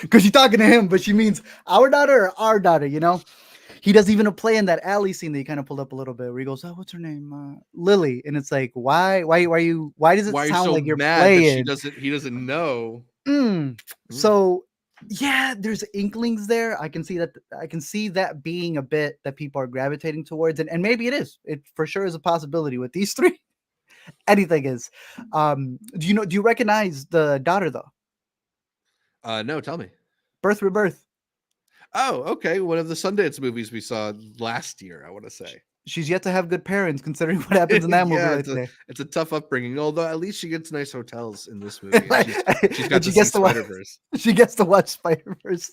Speaker 2: because she's talking to him, but she means our daughter or our daughter. You know, he does even a play in that alley scene that he kind of pulled up a little bit, where he goes, "Oh, what's her name? Lily." And it's like, why does it
Speaker 1: Why are you
Speaker 2: sound
Speaker 1: so
Speaker 2: like you're
Speaker 1: mad that
Speaker 2: playing?
Speaker 1: he doesn't know?
Speaker 2: Mm.
Speaker 1: Mm.
Speaker 2: So yeah, there's inklings there. I can see that being a bit that people are gravitating towards, and maybe it is. It for sure is a possibility with these three. Anything is. Do you recognize the daughter though?
Speaker 1: No, tell me.
Speaker 2: Birth Rebirth.
Speaker 1: Oh, okay. One of the Sundance movies we saw last year, I want to say.
Speaker 2: She's yet to have good parents considering what happens in that movie
Speaker 1: Yeah,
Speaker 2: right there.
Speaker 1: it's a tough upbringing. Although at least she gets nice hotels in this movie, and
Speaker 2: Like,
Speaker 1: she's got
Speaker 2: and
Speaker 1: to
Speaker 2: she
Speaker 1: see
Speaker 2: gets to watch
Speaker 1: Spider Verse.
Speaker 2: she gets to watch Spider-Verse.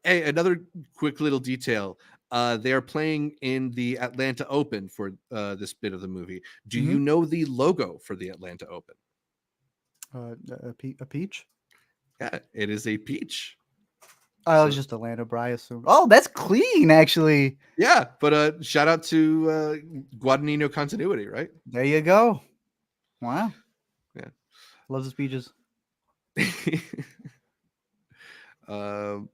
Speaker 1: Hey, another quick little detail. They are playing in the Atlanta Open for this bit of the movie. Do
Speaker 2: Mm-hmm.
Speaker 1: you know the logo for the Atlanta Open?
Speaker 2: A peach?
Speaker 1: Yeah, it is a peach.
Speaker 2: Oh, it was
Speaker 1: So
Speaker 2: just Atlanta, bro, I assume. Oh, that's clean, actually.
Speaker 1: yeah, but shout out to Guadagnino continuity, right?
Speaker 2: There you go. Wow.
Speaker 1: Yeah.
Speaker 2: Loves his peaches.
Speaker 1: um,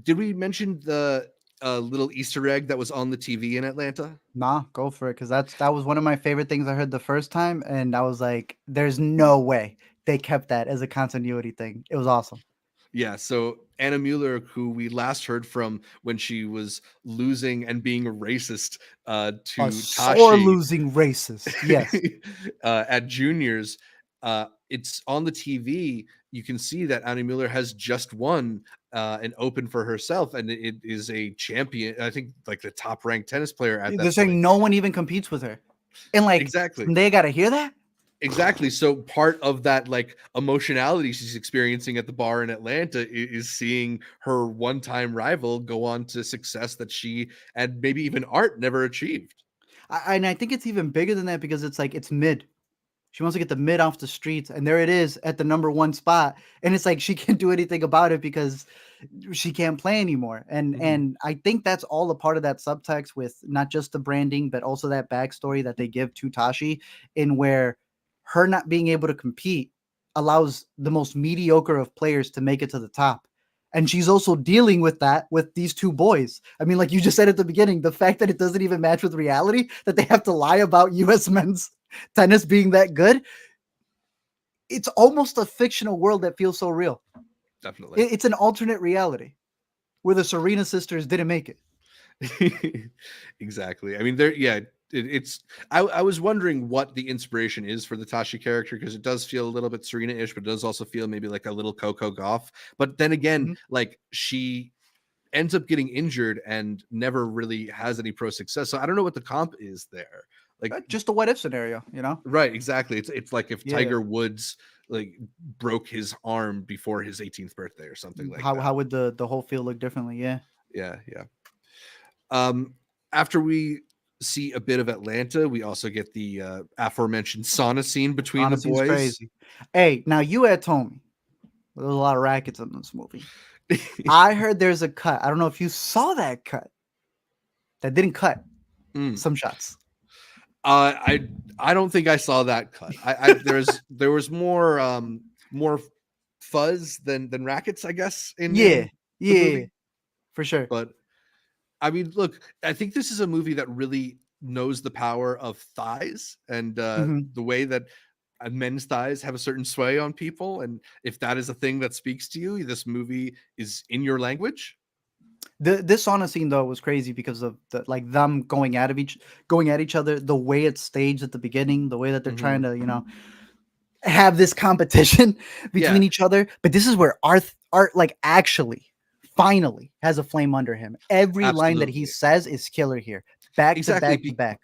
Speaker 1: did we mention the little Easter egg that was on the TV in Atlanta?
Speaker 2: Nah, go for it, because that was one of my favorite things I heard the first time, and I was like, "There's no way they kept that as a continuity thing." It was awesome.
Speaker 1: Yeah, so Anna Mueller, who we last heard from when she was losing and being racist
Speaker 2: A
Speaker 1: to
Speaker 2: sore
Speaker 1: Tashi
Speaker 2: losing racist. Yes,
Speaker 1: at juniors, it's on the TV. You can see that Anna Mueller has just won an Open for herself, and it is a champion. I think like the top ranked tennis player at
Speaker 2: they're
Speaker 1: that point.
Speaker 2: saying no one even competes with her, and like
Speaker 1: Exactly.
Speaker 2: they gotta hear that.
Speaker 1: Exactly. So part of that like emotionality she's experiencing at the bar in Atlanta is seeing her one-time rival go on to success that she and maybe even Art never achieved.
Speaker 2: And I think it's even bigger than that because it's like it's mid. She wants to get the mid off the streets, and there it is at the number one spot. And it's like she can't do anything about it because she can't play anymore. And
Speaker 1: Mhm.
Speaker 2: and I think that's all a part of that subtext with not just the branding, but also that backstory that they give to Tashi, in where her not being able to compete allows the most mediocre of players to make it to the top. And she's also dealing with that with these two boys. I mean, like you just said at the beginning, the fact that it doesn't even match with reality, that they have to lie about US men's tennis being that good, it's almost a fictional world that feels so real.
Speaker 1: Definitely.
Speaker 2: It's an alternate reality where the Serena sisters didn't make it.
Speaker 1: Exactly. I mean, there, yeah. it's I was wondering what the inspiration is for the Tashi character, because it does feel a little bit Serena-ish, but it does also feel maybe like a little Coco Gauff. But then again,
Speaker 2: Mhm.
Speaker 1: like she ends up getting injured and never really has any pro success. So I don't know what the comp is there. Like,
Speaker 2: Just a what if scenario, you know?
Speaker 1: right, exactly. It's like if
Speaker 2: Yeah.
Speaker 1: Tiger Woods like broke his arm before his 18th birthday or something like
Speaker 2: How
Speaker 1: that.
Speaker 2: would the whole field look differently? Yeah.
Speaker 1: Yeah, yeah. After we see a bit of Atlanta, we also get the aforementioned sauna scene between the
Speaker 2: Honestly, it's
Speaker 1: boys.
Speaker 2: crazy. Hey, now you had told me there was a lot of rackets in this movie. I heard there's a cut. I don't know if you saw that cut that didn't cut
Speaker 1: Mm.
Speaker 2: some shots.
Speaker 1: I don't think I saw that cut. There was more fuzz than rackets, I guess,
Speaker 2: Yeah,
Speaker 1: in the
Speaker 2: yeah,
Speaker 1: movie.
Speaker 2: for sure.
Speaker 1: But I mean, look, I think this is a movie that really knows the power of thighs, and
Speaker 2: Mhm.
Speaker 1: the way that men's thighs have a certain sway on people. And if that is a thing that speaks to you, this movie is in your language.
Speaker 2: This sauna scene though was crazy because of like them going at each other, the way it's staged at the beginning, the way that they're trying
Speaker 1: Hmm.
Speaker 2: to, have this competition
Speaker 1: Yeah,
Speaker 2: between each other. But this is where Art like actually finally has a flame under him. Every line that he
Speaker 1: absolutely.
Speaker 2: says is killer here. Back to
Speaker 1: Exactly.
Speaker 2: back to back.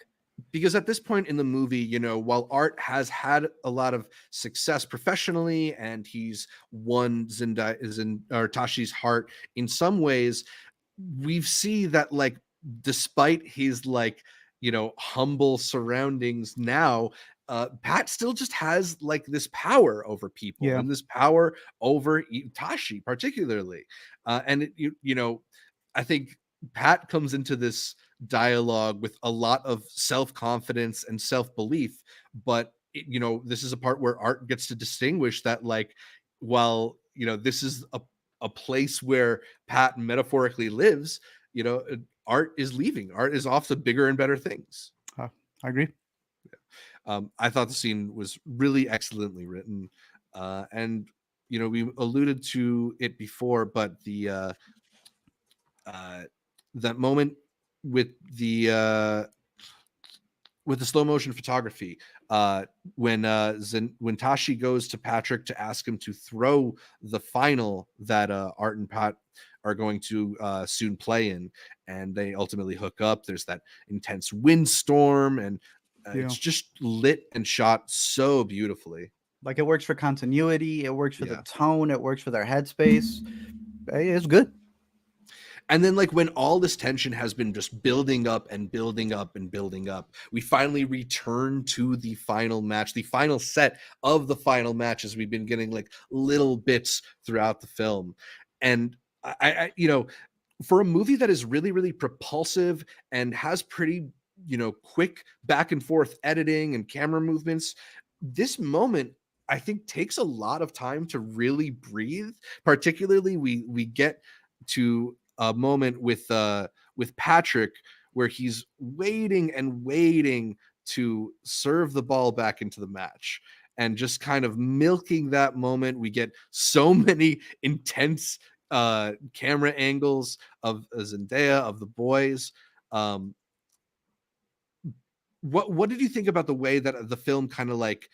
Speaker 1: Because at this point in the movie, while Art has had a lot of success professionally and he's won Tashi's heart in some ways, we see that, like, despite his, like, humble surroundings now, Pat still just has like this power over people,
Speaker 2: Yeah.
Speaker 1: and this power over Tashi particularly. And I think Pat comes into this dialogue with a lot of self-confidence and self-belief, but this is a part where Art gets to distinguish that, like, while this is a place where Pat metaphorically lives, Art is leaving. Art is off to bigger and better things.
Speaker 2: Uh, I agree.
Speaker 1: I thought the scene was really excellently written, and we alluded to it before, but uh, that moment with the slow motion photography, when Tashi goes to Patrick to ask him to throw the final that Art and Pat are going to soon play in, and they ultimately hook up. There's that intense windstorm, and
Speaker 2: Yeah.
Speaker 1: it's just lit and shot so beautifully.
Speaker 2: Like it works for continuity, it works for the
Speaker 1: Yeah.
Speaker 2: tone, it works for their headspace. Hey, it's good.
Speaker 1: And then, like, when all this tension has been just building up and building up and building up, we finally return to the final match, the final set of the final match, as we've been getting like little bits throughout the film. And for a movie that is really, really propulsive and has pretty, quick back and forth editing and camera movements, this moment, I think, takes a lot of time to really breathe. Particularly, we get to a moment with Patrick where he's waiting and waiting to serve the ball back into the match, and just kind of milking that moment. We get so many intense camera angles of Zendaya, of the boys. Um, what did you think about the way that the film kind of, like,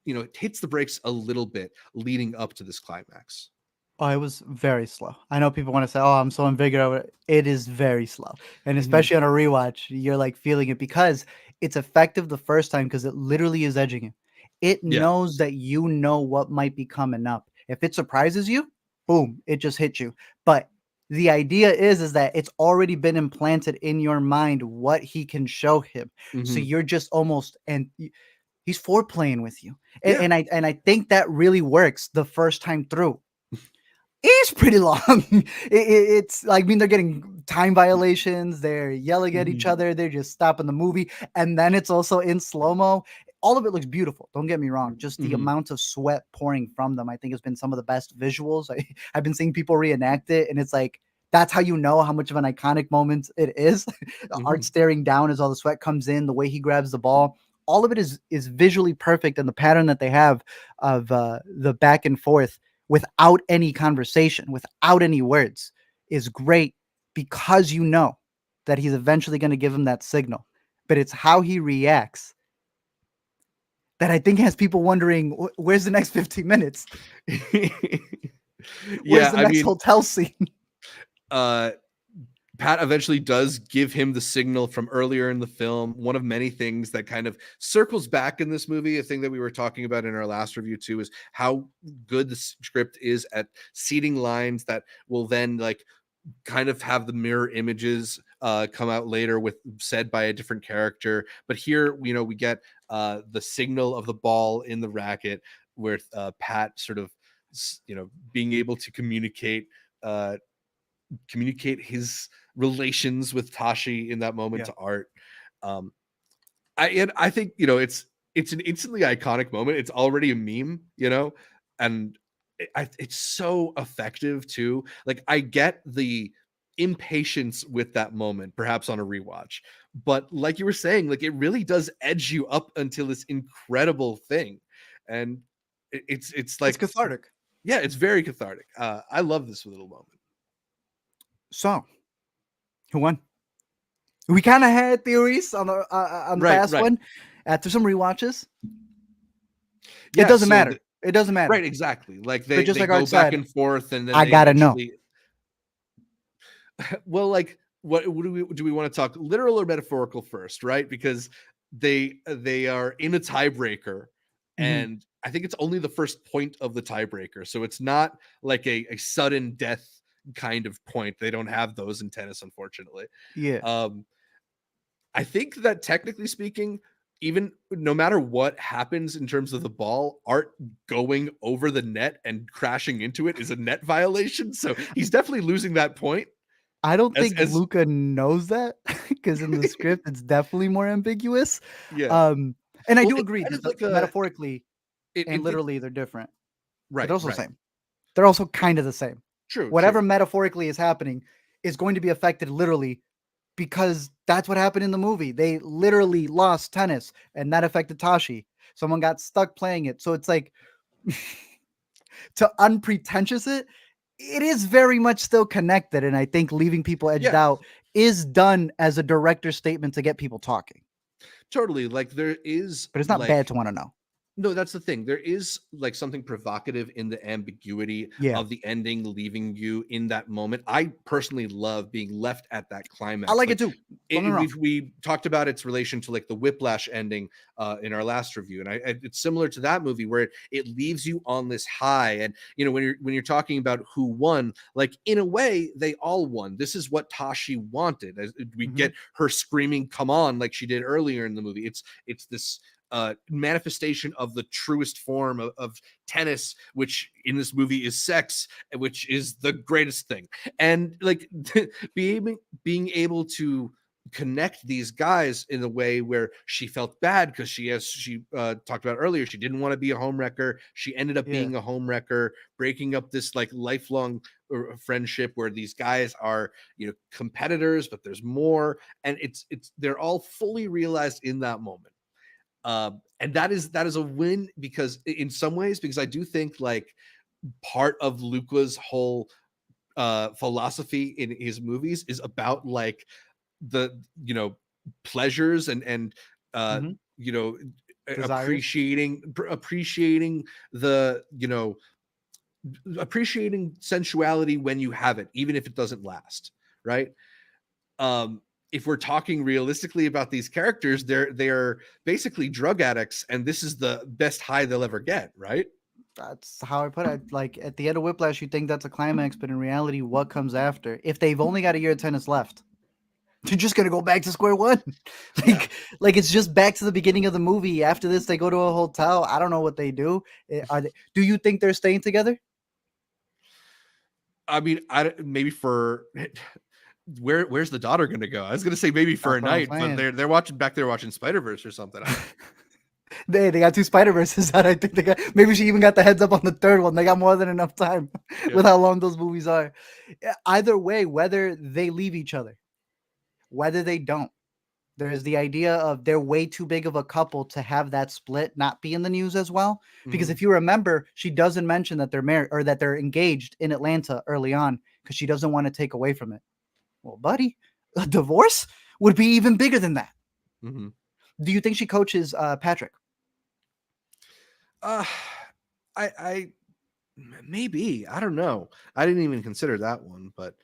Speaker 1: it hits the brakes a little bit leading up to this climax?
Speaker 2: Oh, it was very slow. I know people want to say, "Oh, I'm so invigorated." It is very slow, and
Speaker 1: Hmm.
Speaker 2: especially on a rewatch, you're like feeling it because it's effective the first time because it literally is edging you. It
Speaker 1: Yeah.
Speaker 2: knows that you know what might be coming up. If it surprises you, boom, it just hits you. But the idea is that it's already been implanted in your mind what he can show him. So
Speaker 1: Hmm.
Speaker 2: you're just almost he's foreplaying with you, and,
Speaker 1: Yeah.
Speaker 2: and I think that really works the first time through. It's pretty long. It's like, I mean, they're getting time violations. They're yelling at each
Speaker 1: Hmm.
Speaker 2: other. They're just stopping the movie, and then it's also in slow mo. All of it looks beautiful. Don't get me wrong. Just the
Speaker 1: Hmm.
Speaker 2: amount of sweat pouring from them, I think, has been some of the best visuals. I've been seeing people reenact it, and it's like that's how you know how much of an iconic moment it is. Art
Speaker 1: Hmm.
Speaker 2: staring down as all the sweat comes in. The way he grabs the ball. All of it is visually perfect, and the pattern that they have of the back and forth without any conversation, without any words, is great because you know that he's eventually going to give him that signal. but it's how he reacts that I think has people wondering, where's the next 15 minutes? Where's
Speaker 1: Yeah,
Speaker 2: the
Speaker 1: I
Speaker 2: next
Speaker 1: mean,
Speaker 2: hotel scene?
Speaker 1: uh Pat eventually does give him the signal from earlier in the film. One of many things that kind of circles back in this movie, a thing that we were talking about in our last review too, is how good the script is at seeding lines that will then like kind of have the mirror images come out later with said by a different character. But here, we get the signal of the ball in the racket with Pat sort of, being able to communicate his relations with Tashi in that moment
Speaker 2: Yeah.
Speaker 1: to art. Um, I think it's an instantly iconic moment. It's already a meme, and it's so effective too. Like I get the impatience with that moment, perhaps on a rewatch, but like you were saying, like it really does edge you up until this incredible thing, and it's
Speaker 2: It's
Speaker 1: like
Speaker 2: cathartic.
Speaker 1: yeah, it's very cathartic. I love this little moment.
Speaker 2: So, who won? We kind of had theories on the
Speaker 1: Right,
Speaker 2: past
Speaker 1: right.
Speaker 2: one. After some rewatches, it
Speaker 1: Yeah,
Speaker 2: doesn't
Speaker 1: so
Speaker 2: matter. It doesn't matter.
Speaker 1: right, exactly. Like
Speaker 2: But
Speaker 1: they
Speaker 2: just like
Speaker 1: go
Speaker 2: Art
Speaker 1: back
Speaker 2: said,
Speaker 1: and forth, and then
Speaker 2: I
Speaker 1: they
Speaker 2: gotta know.
Speaker 1: eventually. Well, like what do we want to talk literal or metaphorical first, right? Because they are in a tiebreaker,
Speaker 2: Hmm.
Speaker 1: and I think it's only the first point of the tiebreaker, so it's not like a sudden death kind of point. They don't have those in tennis, unfortunately.
Speaker 2: Yeah.
Speaker 1: Um, I think that technically speaking, even no matter what happens in terms of the ball, Art going over the net and crashing into it is a net violation. So he's definitely losing that point.
Speaker 2: I don't
Speaker 1: As
Speaker 2: think
Speaker 1: as
Speaker 2: Luca knows that because in the script it's definitely more ambiguous.
Speaker 1: yeah.
Speaker 2: Um, and I
Speaker 1: Well,
Speaker 2: do
Speaker 1: it's
Speaker 2: agree
Speaker 1: kind
Speaker 2: that
Speaker 1: of like a
Speaker 2: metaphorically and
Speaker 1: it
Speaker 2: literally they're different, but
Speaker 1: right,
Speaker 2: they're also the
Speaker 1: right.
Speaker 2: same. They're also kind of the same.
Speaker 1: True,
Speaker 2: Whatever
Speaker 1: true.
Speaker 2: metaphorically is happening is going to be affected literally because that's what happened in the movie. They literally lost tennis and that affected Tashi. Someone got stuck playing it. So it's like to unpretentious it is very much still connected. And I think leaving people edged
Speaker 1: Yeah,
Speaker 2: out is done as a director's statement to get people talking.
Speaker 1: totally. Like there is
Speaker 2: But it's not bad
Speaker 1: like
Speaker 2: to want to know.
Speaker 1: no, that's the thing. There is like something provocative in the ambiguity
Speaker 2: Yeah.
Speaker 1: of the ending, leaving you in that moment. I personally love being left at that
Speaker 2: I
Speaker 1: climax.
Speaker 2: like
Speaker 1: Like
Speaker 2: it too. Don't get me wrong.
Speaker 1: we talked about its relation to like the Whiplash ending in our last review, and it's similar to that movie where it leaves you on this high. And when you're talking about who won, like in a way they all won. This is what Tashi wanted. As we
Speaker 2: Hmm.
Speaker 1: get her screaming, "Come on!" like she did earlier in the movie. It's this manifestation of the truest form of tennis, which in this movie is sex, which is the greatest thing. And like being able to connect these guys in a way where she felt bad because she talked about earlier, she didn't want to be a home wrecker. She ended up
Speaker 2: Yeah.
Speaker 1: being a home wrecker, breaking up this like lifelong friendship where these guys are competitors, but there's more, and it's they're all fully realized in that moment. And that is a win because in some ways, because I do think like part of Luca's whole philosophy in his movies is about like the pleasures and uh
Speaker 2: Hmm.
Speaker 1: you know
Speaker 2: Desires.
Speaker 1: appreciating the appreciating sensuality when you have it, even if it doesn't last, right? um if we're talking realistically about these characters, they're basically drug addicts, and this is the best high they'll ever get, right?
Speaker 2: That's how I put it. Like at the end of Whiplash, you think that's a climax, but in reality, what comes after? If they've only got a year of tennis left, they're just gonna go back to square one.
Speaker 1: Yeah.
Speaker 2: like it's just back to the beginning of the movie. After this, they go to a hotel. I don't know what they do. Are they? Do you think they're staying together?
Speaker 1: I mean, maybe for where's the daughter gonna go? I was gonna say maybe for
Speaker 2: That's
Speaker 1: a
Speaker 2: what I'm
Speaker 1: night, but
Speaker 2: saying.
Speaker 1: they're watching back there watching Spider-Verse or something. I don't know.
Speaker 2: They got two Spider Verses out. I think they got maybe she even got the heads up on the third one. They got more than enough time
Speaker 1: Yeah.
Speaker 2: with how long those movies are. Either way, whether they leave each other, whether they don't, there's the idea of they're way too big of a couple to have that split not be in the news as well. Because
Speaker 1: Mhm.
Speaker 2: if you remember, she doesn't mention that they're married or that they're engaged in Atlanta early on because she doesn't want to take away from it. Well, buddy, a divorce would be even bigger than that.
Speaker 1: Hmm.
Speaker 2: Do you think she coaches Patrick?
Speaker 1: Uh, I maybe, I don't know. I didn't even consider that one, but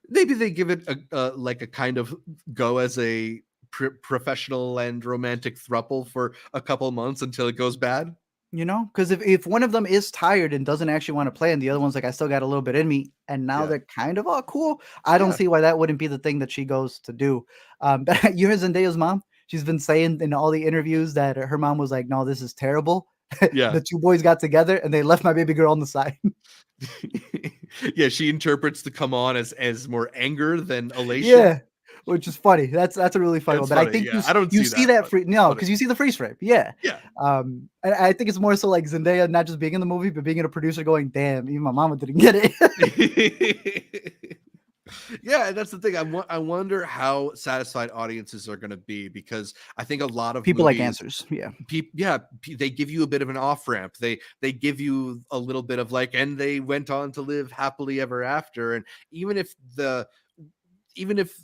Speaker 1: maybe they give it a kind of go as a professional and romantic thruple for a couple months until it goes bad.
Speaker 2: You know, because if one of them is tired and doesn't actually want to play, and the other one's like, I still got a little bit in me, and now
Speaker 1: Yeah,
Speaker 2: they're kind of all cool. I don't
Speaker 1: yeah,
Speaker 2: see why that wouldn't be the thing that she goes to do. But you hear Zendaya's mom? She's been saying in all the interviews that her mom was like, "No, this is terrible."
Speaker 1: yeah.
Speaker 2: The two boys got together and they left my baby girl on the side.
Speaker 1: Yeah, she interprets the come on as more anger than elation.
Speaker 2: Yeah, which is funny. That's a really funny one.
Speaker 1: It's
Speaker 2: But I
Speaker 1: funny.
Speaker 2: think
Speaker 1: Yeah, I don't
Speaker 2: you
Speaker 1: see
Speaker 2: see
Speaker 1: that,
Speaker 2: that
Speaker 1: but
Speaker 2: free
Speaker 1: it's
Speaker 2: no,
Speaker 1: funny.
Speaker 2: because you see the freeze frame. Yeah.
Speaker 1: Yeah.
Speaker 2: And I think it's more so like Zendaya not just being in the movie, but being a producer going, damn, even my mama didn't get it.
Speaker 1: Yeah, and that's the thing. I wonder how satisfied audiences are going to be, because I think a lot of
Speaker 2: People like
Speaker 1: movies,
Speaker 2: answers. Yeah.
Speaker 1: yeah, they give you a bit of an off ramp. They give you a little bit of like, and they went on to live happily ever after. And even if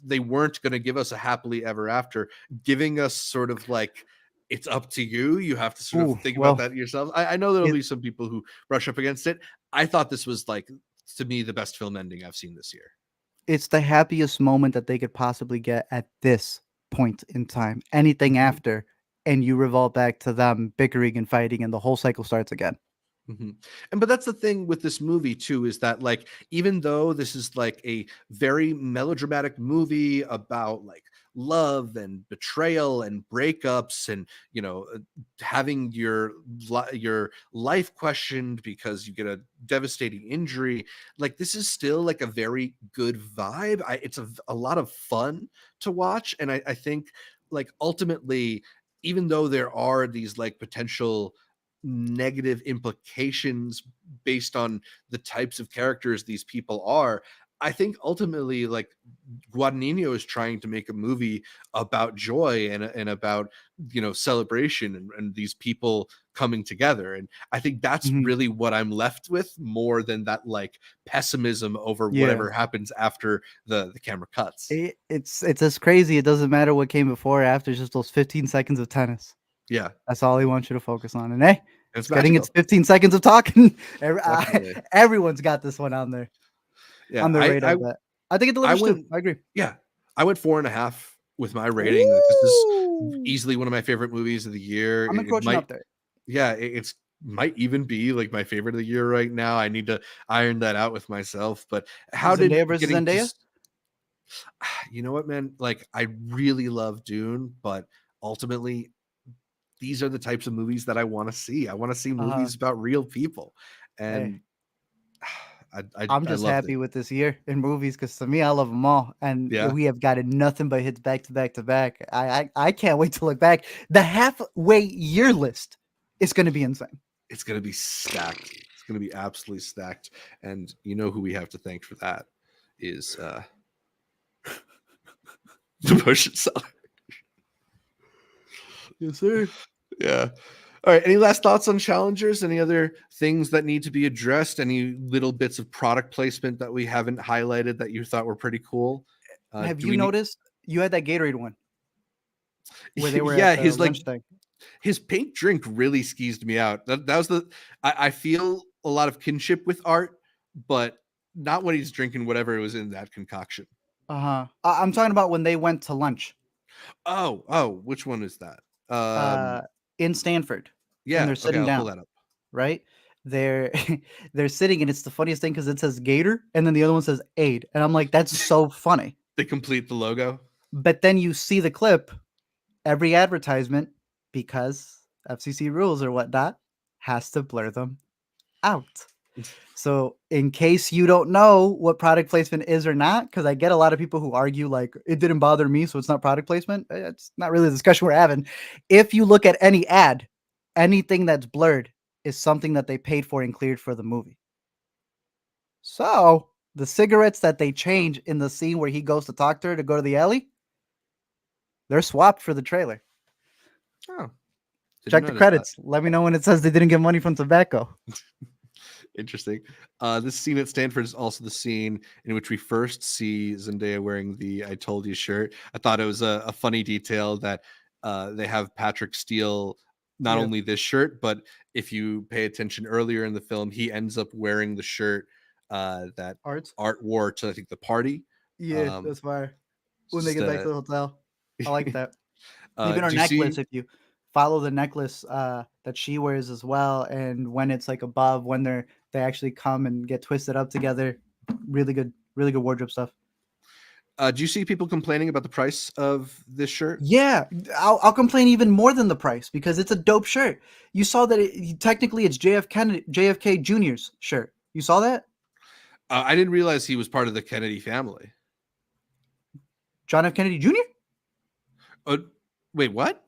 Speaker 1: they weren't going to give us a happily ever after, giving us sort of like, it's up to you. You have to sort of
Speaker 2: Ooh,
Speaker 1: think about
Speaker 2: well,
Speaker 1: that yourself. I know there'll
Speaker 2: it
Speaker 1: be some people who brush up against it. I thought this was like, to me, the best film ending I've seen this year.
Speaker 2: it's the happiest moment that they could possibly get at this point in time. Anything
Speaker 1: Mhm.
Speaker 2: after, and you revolve back to them bickering and fighting, and the whole cycle starts again.
Speaker 1: Mhm. And but that's the thing with this movie too, is that like, even though this is like a very melodramatic movie about like love and betrayal and breakups, and having your life questioned because you get a devastating injury, like this is still like a very good vibe. It's a lot of fun to watch, and I think like ultimately, even though there are these like potential negative implications based on the types of characters these people are, I think ultimately like Guadagnino is trying to make a movie about joy and about celebration, and these people coming together. And I think that's
Speaker 2: Mhm.
Speaker 1: really what I'm left with, more than that like pessimism over
Speaker 2: Yeah.
Speaker 1: whatever happens after the camera cuts.
Speaker 2: It's as crazy. It doesn't matter what came before or after. It's just those 15 seconds of tennis.
Speaker 1: Yeah,
Speaker 2: That's all he wants you to focus on. And hey,
Speaker 1: it's
Speaker 2: it's getting its
Speaker 1: magical.
Speaker 2: 15 seconds of talking.
Speaker 1: Definitely.
Speaker 2: Everyone's got this one
Speaker 1: Yeah,
Speaker 2: on their radar. But I think it
Speaker 1: I
Speaker 2: delivers too.
Speaker 1: went
Speaker 2: I agree.
Speaker 1: yeah, I went 4.5 with my rating. Like, this is
Speaker 2: Ooh,
Speaker 1: easily one of my favorite movies of the year.
Speaker 2: I'm
Speaker 1: It
Speaker 2: encroaching
Speaker 1: might,
Speaker 2: up there.
Speaker 1: yeah, it's might even be like my favorite of the year right now. I need to iron that out with myself. But how did
Speaker 2: Zendaya versus
Speaker 1: getting to
Speaker 2: Zendaya.
Speaker 1: you know what, man? Like, I really love Dune, but ultimately, these are the types of movies that I want to see. I want to see
Speaker 2: Uh huh.
Speaker 1: movies about real people,
Speaker 2: Hey,
Speaker 1: and
Speaker 2: I'm
Speaker 1: I
Speaker 2: just
Speaker 1: loved it.
Speaker 2: happy with this year in movies because to me, I love them all, and
Speaker 1: Yeah,
Speaker 2: we have gotten nothing but hits back to back to back. I can't wait to look back. The halfway year list is going to be insane.
Speaker 1: it's gonna be stacked. It's gonna be absolutely stacked. And you know who we have to thank for that is the push itself.
Speaker 2: Yes, sir.
Speaker 1: Yeah. All right. Any last thoughts on challengers? Any other things that need to be addressed? Any little bits of product placement that we haven't highlighted that you thought were pretty cool?
Speaker 2: Have
Speaker 1: Do
Speaker 2: you
Speaker 1: we need?
Speaker 2: noticed you had that Gatorade one where they were at
Speaker 1: Yeah,
Speaker 2: the
Speaker 1: his like
Speaker 2: lunch thing?
Speaker 1: his pink drink really skeezed me out. That was the. I feel a lot of kinship with Art, but not when he's drinking whatever was in that concoction.
Speaker 2: Uh huh. I'm talking about when they went to lunch.
Speaker 1: Oh, which one is that?
Speaker 2: Uh,
Speaker 1: Um,
Speaker 2: in Stanford, and
Speaker 1: yeah.
Speaker 2: they're
Speaker 1: Okay,
Speaker 2: sitting
Speaker 1: I'll pull
Speaker 2: down.
Speaker 1: that up.
Speaker 2: Right? They're they're sitting, and it's the funniest thing because it says Gator, and then the other one says Aid, and I'm like, that's so funny.
Speaker 1: They complete the logo.
Speaker 2: But then you see the clip, every advertisement, because FCC rules or whatnot, has to blur them out. So, in case you don't know what product placement is or not, because I get a lot of people who argue like it didn't bother me, so it's not product placement. It's not really the discussion we're having. If you look at any ad, anything that's blurred is something that they paid for and cleared for the movie. So, the cigarettes that they change in the scene where he goes to talk to her to go to the alley, they're swapped for the trailer.
Speaker 1: Oh, didn't
Speaker 2: Check the
Speaker 1: notice that.
Speaker 2: credits. Let me know when it says they didn't get money from tobacco.
Speaker 1: Interesting. This scene at Stanford is also the scene in which we first see Zendaya wearing the "I told you" shirt. I thought it was a funny detail that they have Patrick steal not
Speaker 2: Yeah.
Speaker 1: only this shirt, but if you pay attention earlier in the film, he ends up wearing the shirt that
Speaker 2: Art.
Speaker 1: Art wore to, I think, the party.
Speaker 2: Yeah,
Speaker 1: Um,
Speaker 2: that's fire.
Speaker 1: it's
Speaker 2: When they
Speaker 1: just
Speaker 2: get back to the hotel. I like that. Even her
Speaker 1: do you
Speaker 2: necklace,
Speaker 1: see?
Speaker 2: if you follow the necklace that she wears as well, and when it's like above, when they actually come and get twisted up together, really good wardrobe stuff.
Speaker 1: Do you see people complaining about the price of this shirt?
Speaker 2: Yeah, I'll complain even more than the price because it's a dope shirt. You saw that technically it's JFK Jr.'s shirt. You saw that?
Speaker 1: I didn't realize he was part of the Kennedy family.
Speaker 2: John F. Kennedy Jr.?
Speaker 1: Uh, Wait, what?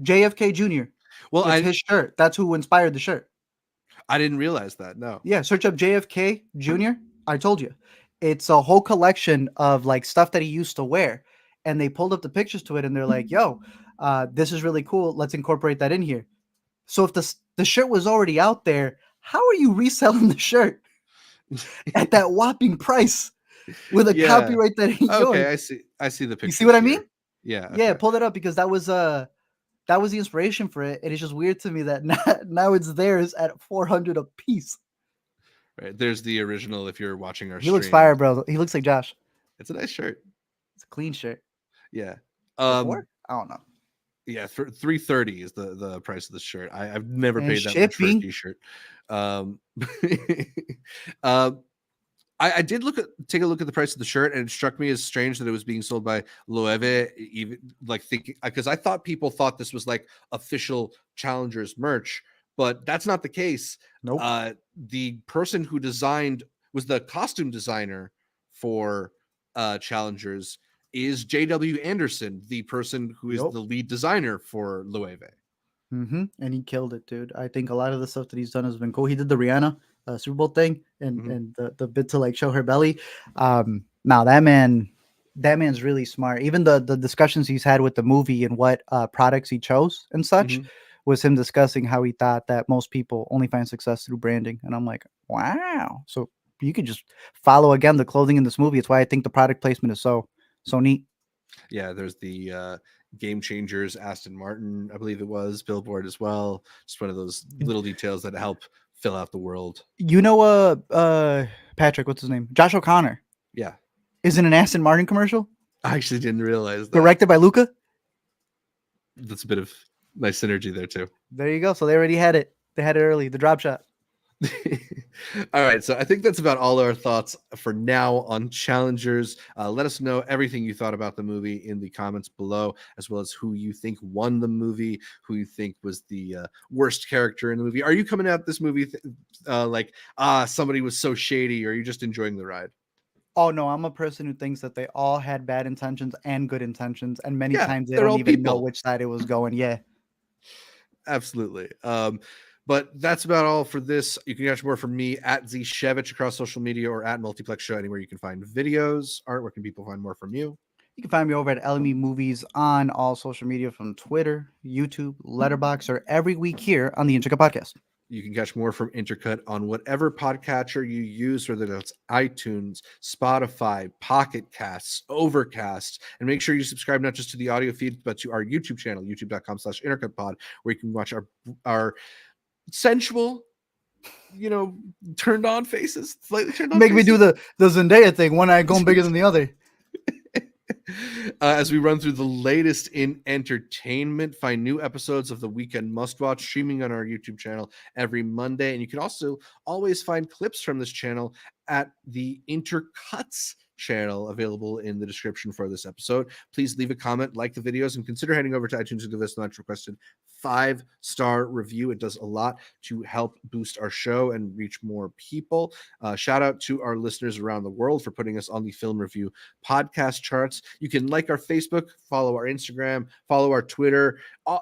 Speaker 2: JFK Jr.
Speaker 1: Well,
Speaker 2: It's his shirt. That's who inspired the shirt.
Speaker 1: I didn't realize that. No.
Speaker 2: Yeah, search up JFK Jr. I told you. It's a whole collection of like stuff that he used to wear. And they pulled up the pictures to it and they're like, yo, this is really cool. Let's incorporate that in here. So if the shirt was already out there, how are you reselling the shirt at that whopping price with a
Speaker 1: Yeah.
Speaker 2: copyright that ain't yours?
Speaker 1: Okay, I see. I see the
Speaker 2: You see what
Speaker 1: pictures
Speaker 2: I mean?
Speaker 1: here. Yeah.
Speaker 2: Yeah,
Speaker 1: Okay.
Speaker 2: pull that up because that was the inspiration for it. And it's just weird to me that now it's theirs at 400 a piece.
Speaker 1: Right. There's the original. If you're watching our
Speaker 2: He looks
Speaker 1: stream,
Speaker 2: fire, bro. He looks like Josh.
Speaker 1: it's a nice shirt.
Speaker 2: It's a clean shirt.
Speaker 1: Yeah.
Speaker 2: For
Speaker 1: Um.
Speaker 2: 4? I don't know.
Speaker 1: Yeah. 330 is the price of the shirt. I've never
Speaker 2: And
Speaker 1: paid that much for a
Speaker 2: shipping.
Speaker 1: t-shirt. Um. um I did take a look at the price of the shirt, and it struck me as strange that it was being sold by Loewe, even like thinking because I thought people thought this was like official Challengers merch, but that's not the case.
Speaker 2: Nope.
Speaker 1: The person who designed was the costume designer for Challengers is J.W. Anderson, the person who is
Speaker 2: Yep.
Speaker 1: the lead designer for Loewe.
Speaker 2: And he killed it, dude. I think a lot of the stuff that he's done has been cool. He did the Rihanna Super Bowl thing and
Speaker 1: Mhm.
Speaker 2: the bit to like show her belly. Now that man's really smart. Even the discussions he's had with the movie and what products he chose and such
Speaker 1: Mhm.
Speaker 2: was him discussing how he thought that most people only find success through branding. And I'm like, wow. So you could just follow again the clothing in this movie. It's why I think the product placement is so neat.
Speaker 1: Yeah, there's the Game Changers, Aston Martin, I believe it was, billboard as well. Just one of those little details that help fill out the world.
Speaker 2: You know, Patrick, what's his name? Josh O'Connor
Speaker 1: Yeah,
Speaker 2: is in an Aston Martin commercial
Speaker 1: I actually didn't realize that.
Speaker 2: directed by Luca.
Speaker 1: That's a bit of nice synergy there too.
Speaker 2: There you go. So they already had it. They had it early. The drop shot.
Speaker 1: All right, so I think that's about all our thoughts for now on Challengers. Let us know everything you thought about the movie in the comments below, as well as who you think won the movie, who you think was the worst character in the movie. Are you coming out this movie like, somebody was so shady, or are you just enjoying the ride?
Speaker 2: Oh no, I'm a person who thinks that they all had bad intentions and good intentions, and many
Speaker 1: Yeah,
Speaker 2: times they
Speaker 1: they're
Speaker 2: don't
Speaker 1: all
Speaker 2: even know
Speaker 1: people.
Speaker 2: which side it was going. Yeah.
Speaker 1: Absolutely. But that's about all for this. You can catch more from me at Zshevich across social media or at Multiplex Show, anywhere you can find videos. Art, where can people find more from you?
Speaker 2: You can find me over at LME Movies on all social media from Twitter, YouTube, Letterbox, or every week here on the Intercut Podcast.
Speaker 1: You can catch more from Intercut on whatever podcatcher you use, whether that's iTunes, Spotify, Pocket Casts, Overcast. And make sure you subscribe not just to the audio feed, but to our YouTube channel, youtube.com/intercutpod, where you can watch our sensual, turned on faces, slightly turned on
Speaker 2: Make me do
Speaker 1: faces.
Speaker 2: the Zendaya thing, one eye going bigger than the other.
Speaker 1: As we run through the latest in entertainment, find new episodes of the Weekend Must Watch streaming on our YouTube channel every Monday. And you can also always find clips from this channel at the Intercuts channel available in the description for this episode. Please leave a comment, like the videos, and consider heading over to iTunes and give us the much requested 5-star review. It does a lot to help boost our show and reach more people. Shout out to our listeners around the world for putting us on the Film Review podcast charts. You can like our Facebook, follow our Instagram, follow our Twitter.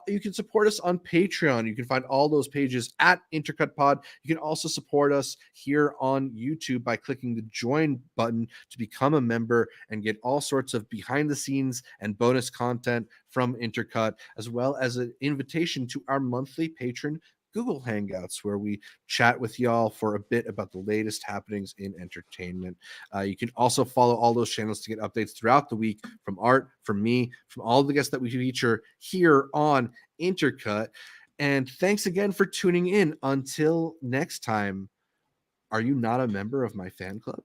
Speaker 1: You can support us on Patreon. You can find all those pages at Intercut Pod. You can also support us here on YouTube by clicking the join button to become a member and get all sorts of behind the scenes and bonus content from Intercut, as well as an invitation to our monthly patron Google Hangouts, where we chat with y'all for a bit about the latest happenings in entertainment. You can also follow all those channels to get updates throughout the week from Art, from me, from all the guests that we feature here on Intercut. And thanks again for tuning in. Until next time, are you not a member of my fan club?